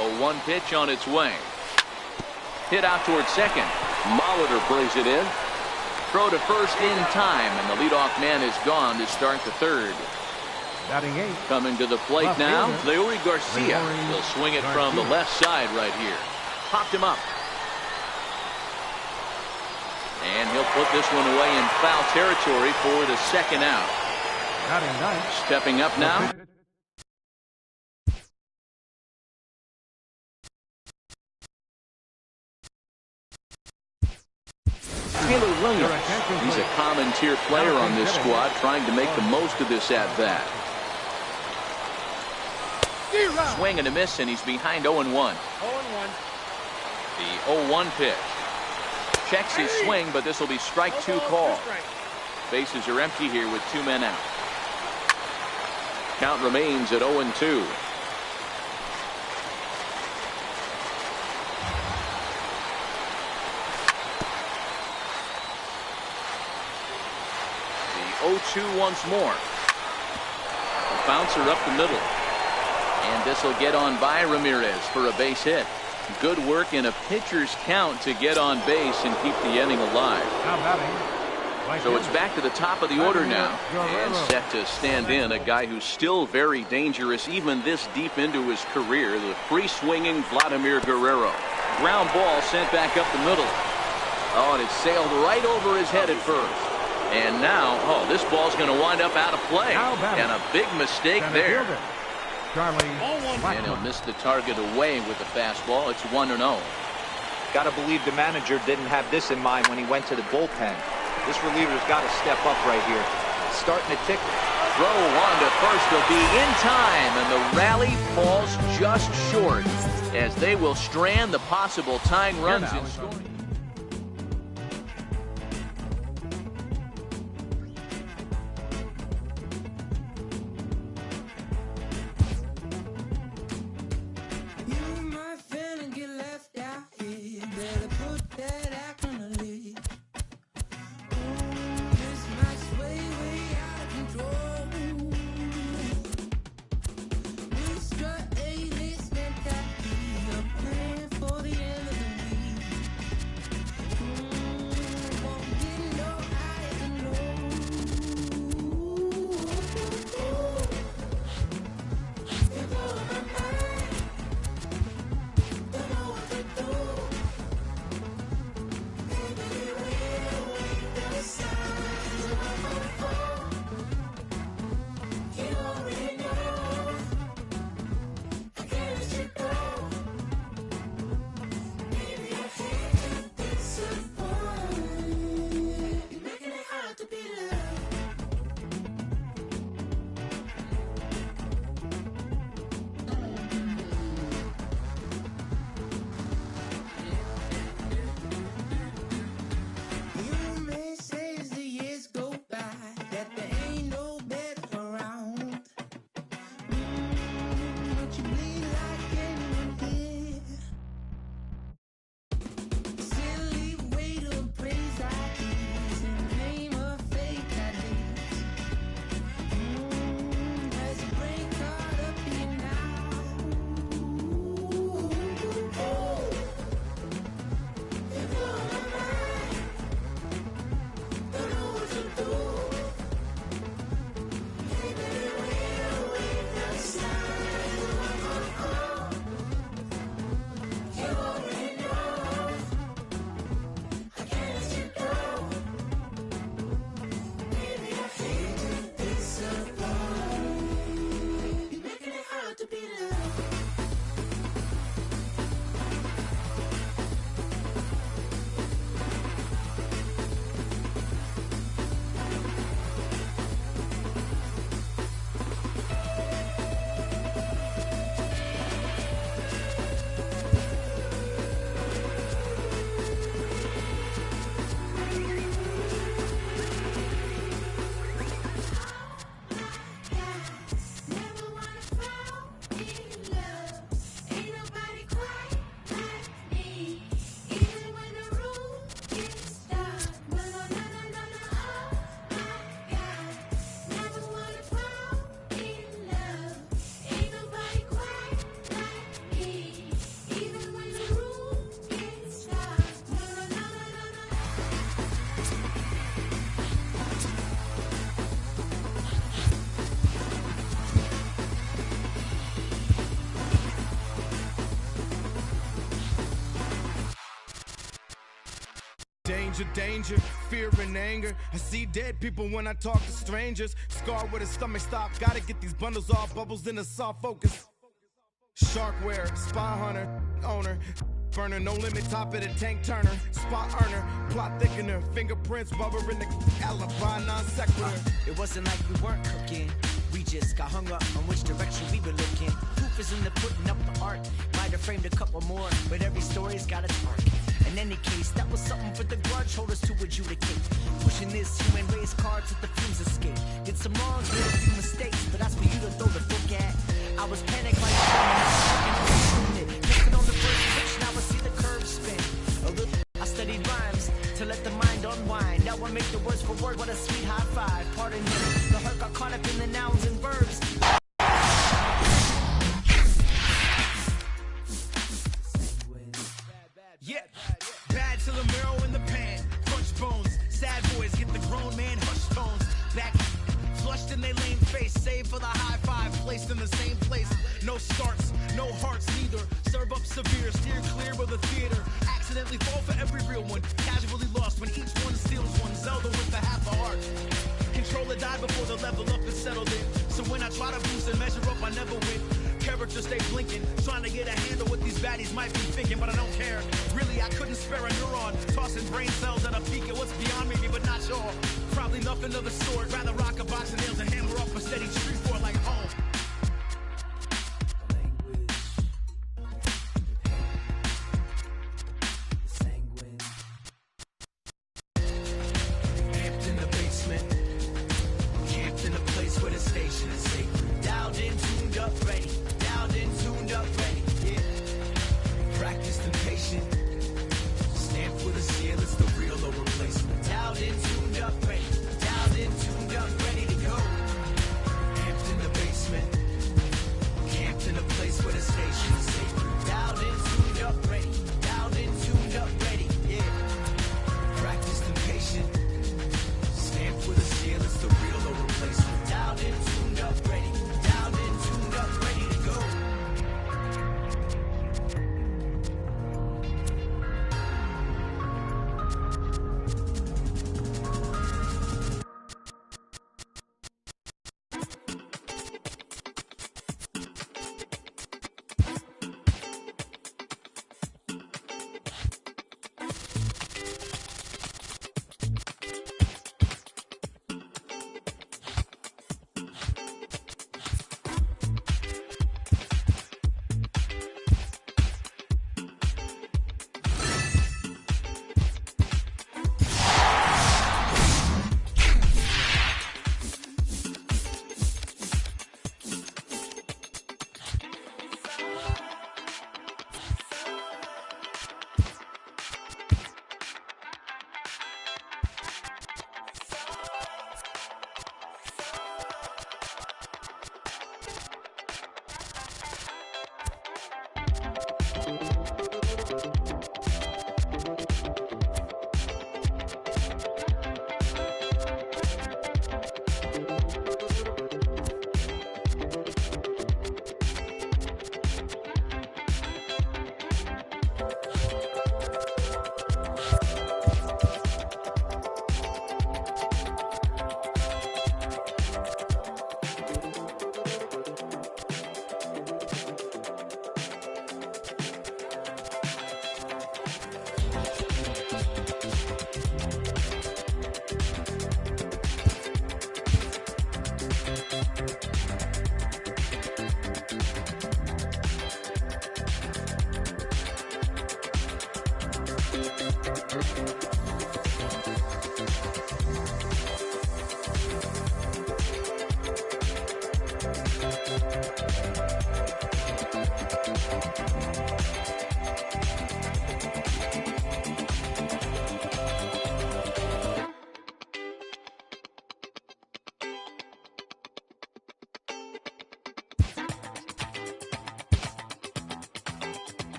A 1 pitch on its way. Hit out toward second. Molitor brings it in. Throw to first in time, and the leadoff man is gone to start the third. Coming to the plate now, Leury Garcia. He'll swing it from the left side right here. Popped him up. And he'll put this one away in foul territory for the second out. Stepping up now. Taylor Williams. He's a common tier player on this squad, trying to make the most of this at-bat. Swing and a miss, and he's behind 0-1. 0-1. The 0-1 pitch. Checks his swing, but this will be strike 2 call. Bases are empty here with 2 men out. Count remains at 0-2. The 0-2 once more. Bouncer up the middle. And this will get on by Ramirez for a base hit. Good work in a pitcher's count to get on base and keep the inning alive. So it's back to the top of the order now. And set to stand in a guy who's still very dangerous even this deep into his career. The free-swinging Vladimir Guerrero. Ground ball sent back up the middle. Oh, and it sailed right over his head at first. And now, oh, this ball's going to wind up out of play. And a big mistake there. And he'll miss the target away with the fastball. It's 1-0. Got to believe the manager didn't have this in mind when he went to the bullpen. This reliever's got to step up right here. Starting to tick. Throw on to first will be in time, and the rally falls just short as they will strand the possible tying runs in scoring. Danger, danger, fear and anger. I see dead people when I talk to strangers. Scarred with a stomach stop, gotta get these bundles off. Bubbles in the soft focus. Sharkware, spy hunter, owner. Burner, no limit, top of the tank turner. Spot earner, plot thickener. Fingerprints, rubber in the alibi, non sequitur. It wasn't like we weren't cooking. We just got hung up on which direction we were looking. Proof is in the putting up the art. Might have framed a couple more, but every story's got its arc. In any case, that was something for the grudge holders to adjudicate. Pushing this human race card till the fumes escape. Did some wrongs, made a few mistakes, but that's for you to throw the book at. I was panicked like missing on the first pitch, now I see the curve spin. I studied rhymes to let the mind unwind. Now I make the words for word, what a sweet high five. Pardon me, the hurt got caught up in the nouns and verbs. Yeah, bad till the marrow in the pan. Crunch bones, sad boys get the grown man hush tones. Back flushed in they lame face, save for the high five, placed in the same place. No starts, no hearts neither. Serve up severe, steer clear of the theater. Accidentally fall for every real one. Casually lost when each one steals one. Zelda with a half a heart. Controller died before the level up is settled in. So when I try to boost and measure up, I never win. Character watcher stay blinking, trying to get a handle what these baddies might be thinking, but I don't care. Really, I couldn't spare a neuron, tossing brain cells at a peak at what's beyond me, but not sure. Probably nothing of the sort. Rather rock a box of nails and hammer off a steady street for like home. Amped in the basement, camped in a place where the station is sacred. Dialed in, tuned up, ready. Dialed in, tuned up, ready. Yeah. Practiced and patient. Stamped with a seal, it's the real no replacement. Dialed in, tuned up, ready. Dialed in, tuned up, ready to go. Amped in the basement, camped in a place where the station is sacred. Dialed in, tuned up, ready. Dialed in, tuned up, ready. Yeah. Practiced and patient. Stamped with a seal, it's the real no replacement. Dialed in, tuned up, ready. Dialed in, tuned up, ready to go.